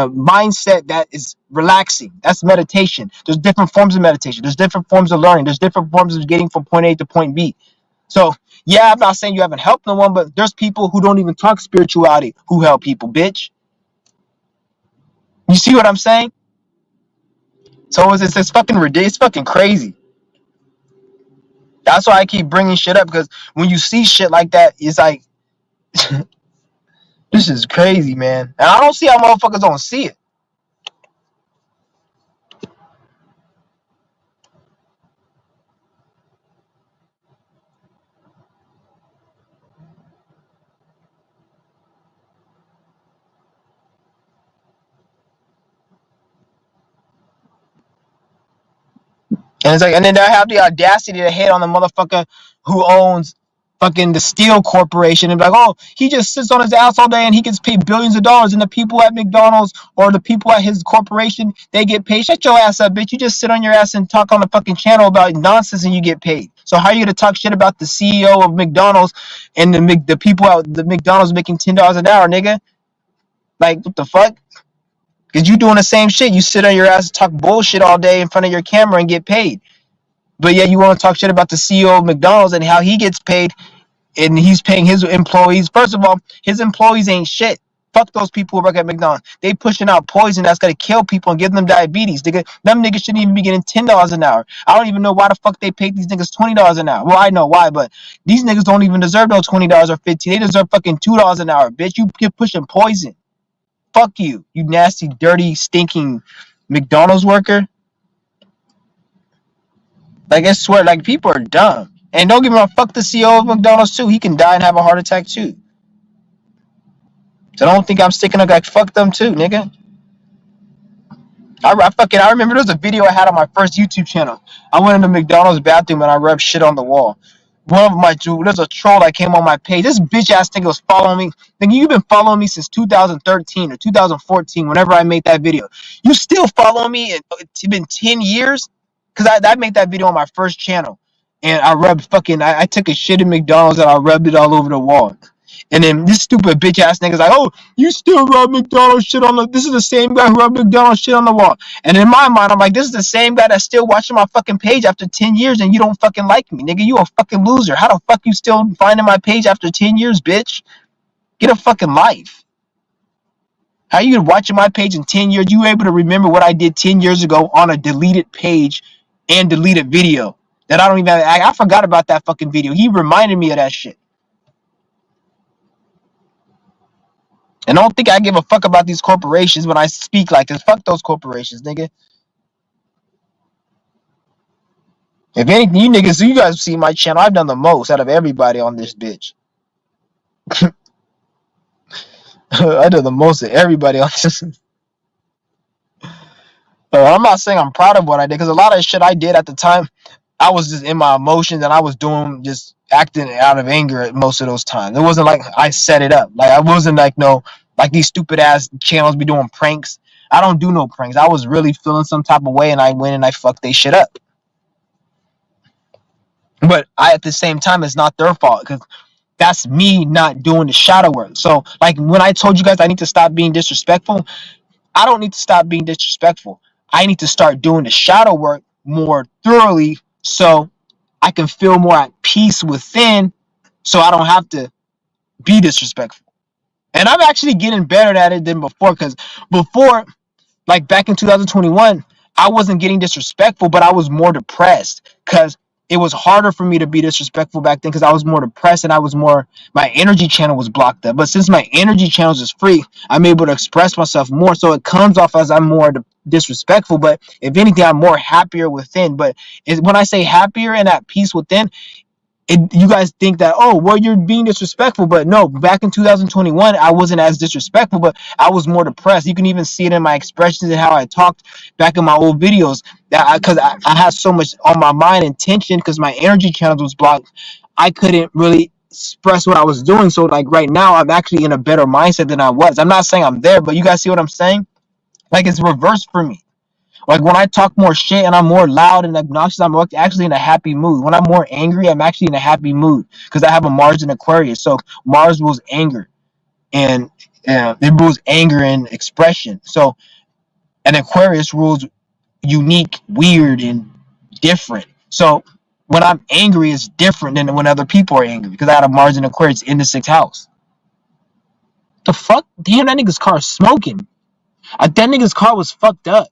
A: mindset that is relaxing. That's meditation. There's different forms of meditation. There's different forms of learning. There's different forms of getting from point A to point B. So yeah, I'm not saying you haven't helped no one, but there's people who don't even talk spirituality who help people, bitch. You see what I'm saying? So it's fucking ridiculous. It's fucking crazy. That's why I keep bringing shit up, because when you see shit like that, it's like, this is crazy, man. And I don't see how motherfuckers don't see it. And it's like, and then they have the audacity to hit on the motherfucker who owns fucking the Steel Corporation and be like, oh, he just sits on his ass all day and he gets paid billions of dollars. And the people at McDonald's or the people at his corporation, they get paid. Shut your ass up, bitch. You just sit on your ass and talk on the fucking channel about nonsense and you get paid. So how are you gonna talk shit about the CEO of McDonald's and the people at the McDonald's making $10 an hour, nigga? Like, what the fuck? Because you doing the same shit. You sit on your ass and talk bullshit all day in front of your camera and get paid. But yeah, you want to talk shit about the CEO of McDonald's and how he gets paid and he's paying his employees. First of all, his employees ain't shit. Fuck those people who work at McDonald's. They pushing out poison that's gonna kill people and give them diabetes. Them niggas shouldn't even be getting $10 an hour. I don't even know why the fuck they paid these niggas $20 an hour. Well, I know why, but these niggas don't even deserve no $20 or $15. They deserve fucking $2 an hour, bitch. You keep pushing poison. Fuck you, you nasty, dirty, stinking McDonald's worker. Like, I swear, like, people are dumb. And don't get me wrong, fuck the CEO of McDonald's too. He can die and have a heart attack too. So don't think I'm sticking up like fuck them too, nigga. I remember there was a video I had on my first YouTube channel. I went into McDonald's bathroom and I rubbed shit on the wall. There's a troll that came on my page. This bitch ass nigga was following me. Nigga, you've been following me since 2013 or 2014, whenever I made that video. You still following me? It's been 10 years? Because I made that video on my first channel. And I took a shit in McDonald's and I rubbed it all over the wall. And then this stupid bitch ass nigga's like, oh, you still rub McDonald's shit on the. This is the same guy who rubbed McDonald's shit on the wall. And in my mind, I'm like, this is the same guy that's still watching my fucking page after 10 years and you don't fucking like me, nigga. You a fucking loser. How the fuck you still finding my page after 10 years, bitch? Get a fucking life. How you watching my page in 10 years? You able to remember what I did 10 years ago on a deleted page and deleted video that I don't even. I forgot about that fucking video. He reminded me of that shit. And don't think I give a fuck about these corporations when I speak like this. Fuck those corporations, nigga. If anything, you guys see my channel. I've done the most out of everybody on this bitch. I done the most of everybody on this. I'm not saying I'm proud of what I did because a lot of shit I did at the time, I was just in my emotions and I was doing just acting out of anger at most of those times. It wasn't like I set it up. Like I wasn't like like these stupid ass channels be doing pranks. I don't do no pranks. I was really feeling some type of way and I went and I fucked they shit up. But at the same time, it's not their fault because that's me not doing the shadow work. So like when I told you guys I need to stop being disrespectful, I don't need to stop being disrespectful. I need to start doing the shadow work more thoroughly so I can feel more at peace within so I don't have to be disrespectful. And I'm actually getting better at it than before because before, like back in 2021, I wasn't getting disrespectful, but I was more depressed because it was harder for me to be disrespectful back then because I was more depressed and my energy channel was blocked up. But since my energy channels is free, I'm able to express myself more. So it comes off as I'm more disrespectful, but if anything, I'm more happier within. But when I say happier and at peace within, you guys think that, oh, well, you're being disrespectful, but no, back in 2021 I wasn't as disrespectful, but I was more depressed. You can even see it in my expressions and how I talked back in my old videos, that because I had so much on my mind and tension because my energy channels was blocked. I couldn't really express what I was doing. So like right now I'm actually in a better mindset than I was. I'm not saying I'm there, but you guys see what I'm saying? Like it's reversed for me. Like when I talk more shit and I'm more loud and obnoxious, I'm actually in a happy mood. When I'm more angry, I'm actually in a happy mood because I have a Mars in Aquarius. So Mars rules anger, and it rules anger and expression. So an Aquarius rules unique, weird, and different. So when I'm angry, it's different than when other people are angry because I had a Mars in Aquarius in the 6th house. The fuck? Damn, that nigga's car is smoking. That nigga's car was fucked up.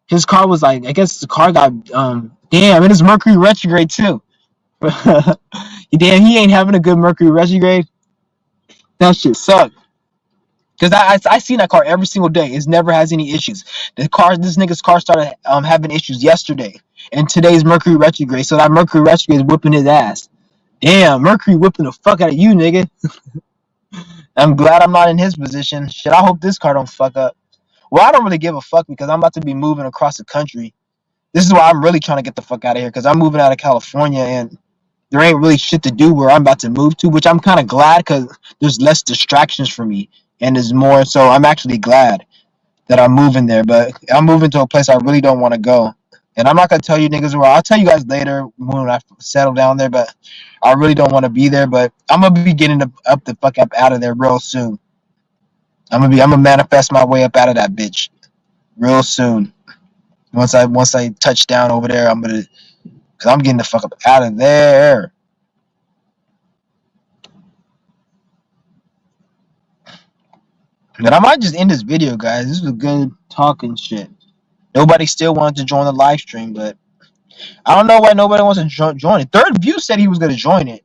A: His car was like, I guess the car got, damn, it is Mercury retrograde too. Damn, he ain't having a good Mercury retrograde. That shit sucked. Because I seen that car every single day. It never has any issues. This nigga's car started having issues yesterday. And today's Mercury retrograde. So that Mercury retrograde is whipping his ass. Damn, Mercury whipping the fuck out of you, nigga. I'm glad I'm not in his position. Shit, I hope this car don't fuck up. Well, I don't really give a fuck because I'm about to be moving across the country. This is why I'm really trying to get the fuck out of here, because I'm moving out of California and there ain't really shit to do where I'm about to move to, which I'm kind of glad because there's less distractions for me and there's more. So I'm actually glad that I'm moving there, but I'm moving to a place I really don't want to go. And I'm not gonna tell you niggas where. I'll tell you guys later when I settle down there. But I really don't want to be there. But I'm gonna be getting up the fuck up out of there real soon. I'm gonna manifest my way up out of that bitch real soon. Once I touch down over there, cause I'm getting the fuck up out of there. And I might just end this video, guys. This was a good talking shit. Nobody still wanted to join the live stream, but I don't know why nobody wants to join it. Third View said he was gonna join it.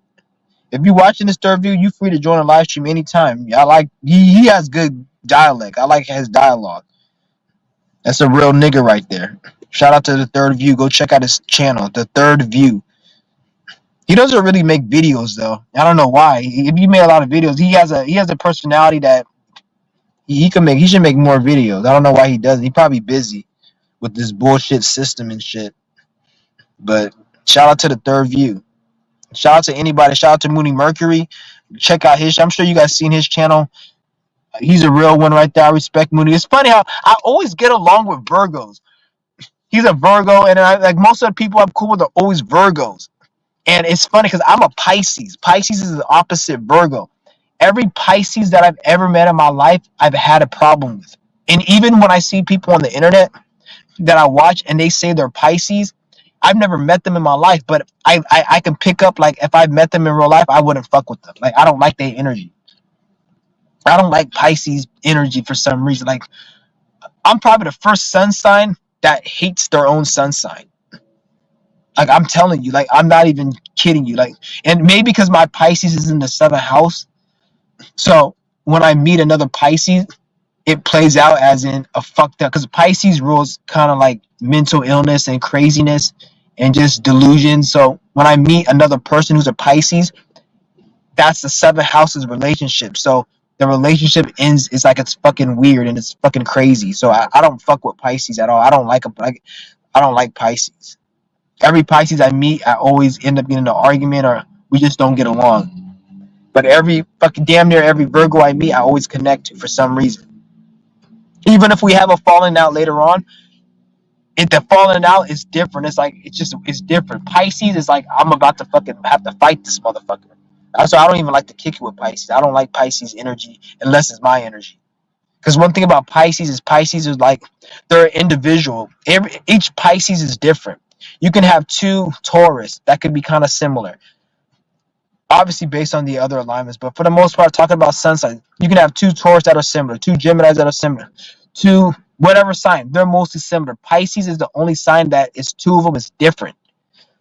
A: If you're watching this Third View, you free to join a live stream anytime. I like he has good dialect. I like his dialogue. That's a real nigga right there. Shout out to the Third View. Go check out his channel, the Third View. He doesn't really make videos though. I don't know why. If he made a lot of videos, he has a personality that he can make. He should make more videos. I don't know why he doesn't. He probably busy with this bullshit system and shit. But shout out to the Third View. Shout out to anybody. Shout out to Mooney Mercury. Check out his. I'm sure you guys seen his channel. He's a real one right there. I respect Mooney. It's funny how I always get along with Virgos. He's a Virgo, and like most of the people I'm cool with are always Virgos. And it's funny because I'm a Pisces. Pisces is the opposite Virgo. Every Pisces that I've ever met in my life, I've had a problem with. And even when I see people on the internet that I watch and they say they're Pisces, I've never met them in my life, but I can pick up, like, if I met them in real life, I wouldn't fuck with them. Like, I don't like their energy. I don't like Pisces energy for some reason. Like, I'm probably the first sun sign that hates their own sun sign. Like, I'm telling you, like, I'm not even kidding you. Like, and maybe because my Pisces is in the 7th house, so when I meet another Pisces, it plays out as in a fucked up, because Pisces rules kind of like mental illness and craziness and just delusion. So when I meet another person who's a Pisces, that's the 7th house's relationship. So the relationship ends. It's like it's fucking weird and it's fucking crazy. So I don't fuck with Pisces at all. I don't like them. Like, I don't like Pisces. Every Pisces I meet, I always end up getting in an argument or we just don't get along. But every fucking damn near every Virgo I meet, I always connect to for some reason. Even if we have a falling out later on, if the falling out is different, it's different. Pisces is like, I'm about to fucking have to fight this motherfucker. That's why I don't even like to kick it with Pisces. I don't like Pisces energy unless it's my energy. Because one thing about Pisces is like, they're individual. Each Pisces is different. You can have two Taurus that could be kind of similar, obviously based on the other alignments, but for the most part, talking about sun signs, you can have two Taurus that are similar, two Geminis that are similar, two whatever sign, they're mostly similar. Pisces is the only sign that is two of them is different.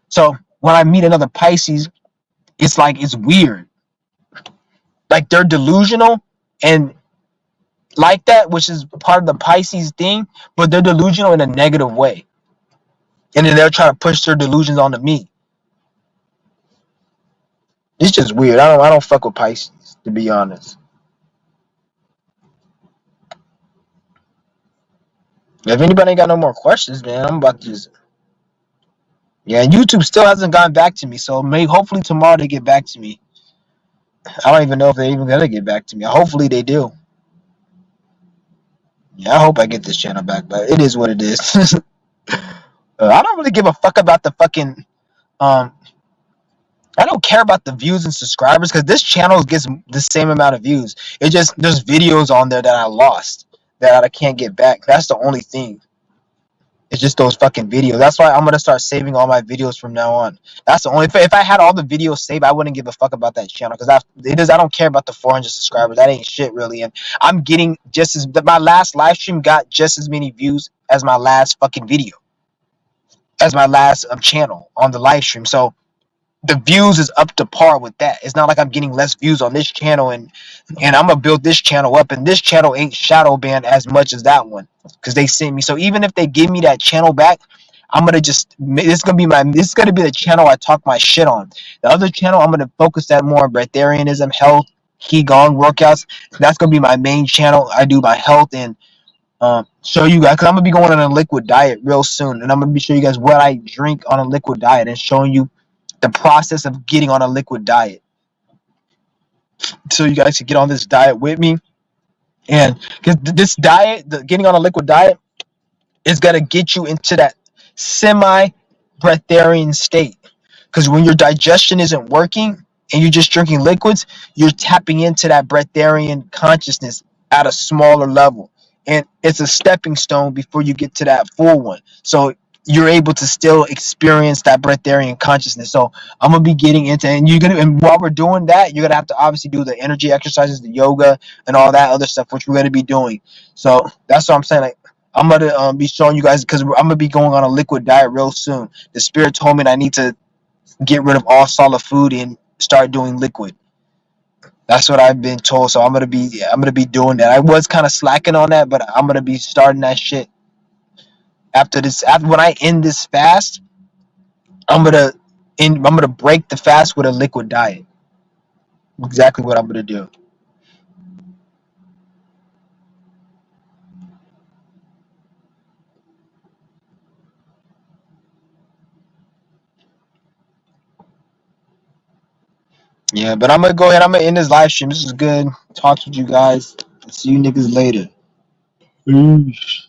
A: So when I meet another Pisces, it's like, it's weird. Like, they're delusional and like that, which is part of the Pisces thing, but they're delusional in a negative way. And then they're trying to push their delusions onto me. It's just weird. I don't fuck with Pisces, to be honest. If anybody ain't got no more questions, man, I'm about to just. Yeah, and YouTube still hasn't gotten back to me, so maybe hopefully tomorrow they get back to me. I don't even know if they're even gonna get back to me. Hopefully they do. Yeah, I hope I get this channel back, but it is what it is. I don't really give a fuck about the fucking I don't care about the views and subscribers because this channel gets the same amount of views. It just, there's videos on there that I lost that I can't get back. That's the only thing. It's just those fucking videos. That's why I'm gonna start saving all my videos from now on. That's the only. If I had all the videos saved, I wouldn't give a fuck about that channel because I don't care about the 400 subscribers. That ain't shit really. And I'm getting just as my last live stream got just as many views as my last fucking video, as my last channel on the live stream. So the views is up to par with that. It's not like I'm getting less views on this channel and I'm gonna build this channel up, and this channel ain't shadow banned as much as that one because they sent me. So even if they give me that channel back, I'm gonna just, this is gonna be the channel I talk my shit on. The other channel, I'm gonna focus that more on breatharianism, health, qigong, workouts. That's gonna be my main channel. I do my health and show you guys, because I'm gonna be going on a liquid diet real soon, and I'm gonna be showing you guys what I drink on a liquid diet and showing you the process of getting on a liquid diet, so you guys can get on this diet with me. And because this diet, getting on a liquid diet, is gonna get you into that semi breatharian state. Because when your digestion isn't working and you're just drinking liquids, you're tapping into that breatharian consciousness at a smaller level. And it's a stepping stone before you get to that full one. So you're able to still experience that breatharian consciousness. So I'm gonna be getting into, and while we're doing that, you're gonna have to obviously do the energy exercises, the yoga, and all that other stuff, which we're gonna be doing. So that's what I'm saying. Like, I'm gonna be showing you guys, because I'm gonna be going on a liquid diet real soon. The spirit told me that I need to get rid of all solid food and start doing liquid. That's what I've been told. So I'm gonna be doing that. I was kind of slacking on that, but I'm gonna be starting that shit after this. After when I end this fast, I'm gonna break the fast with a liquid diet. Exactly what I'm gonna do. Yeah, but I'm gonna go ahead. I'm gonna end this live stream. This is good. Talk with you guys. See you niggas later. Peace.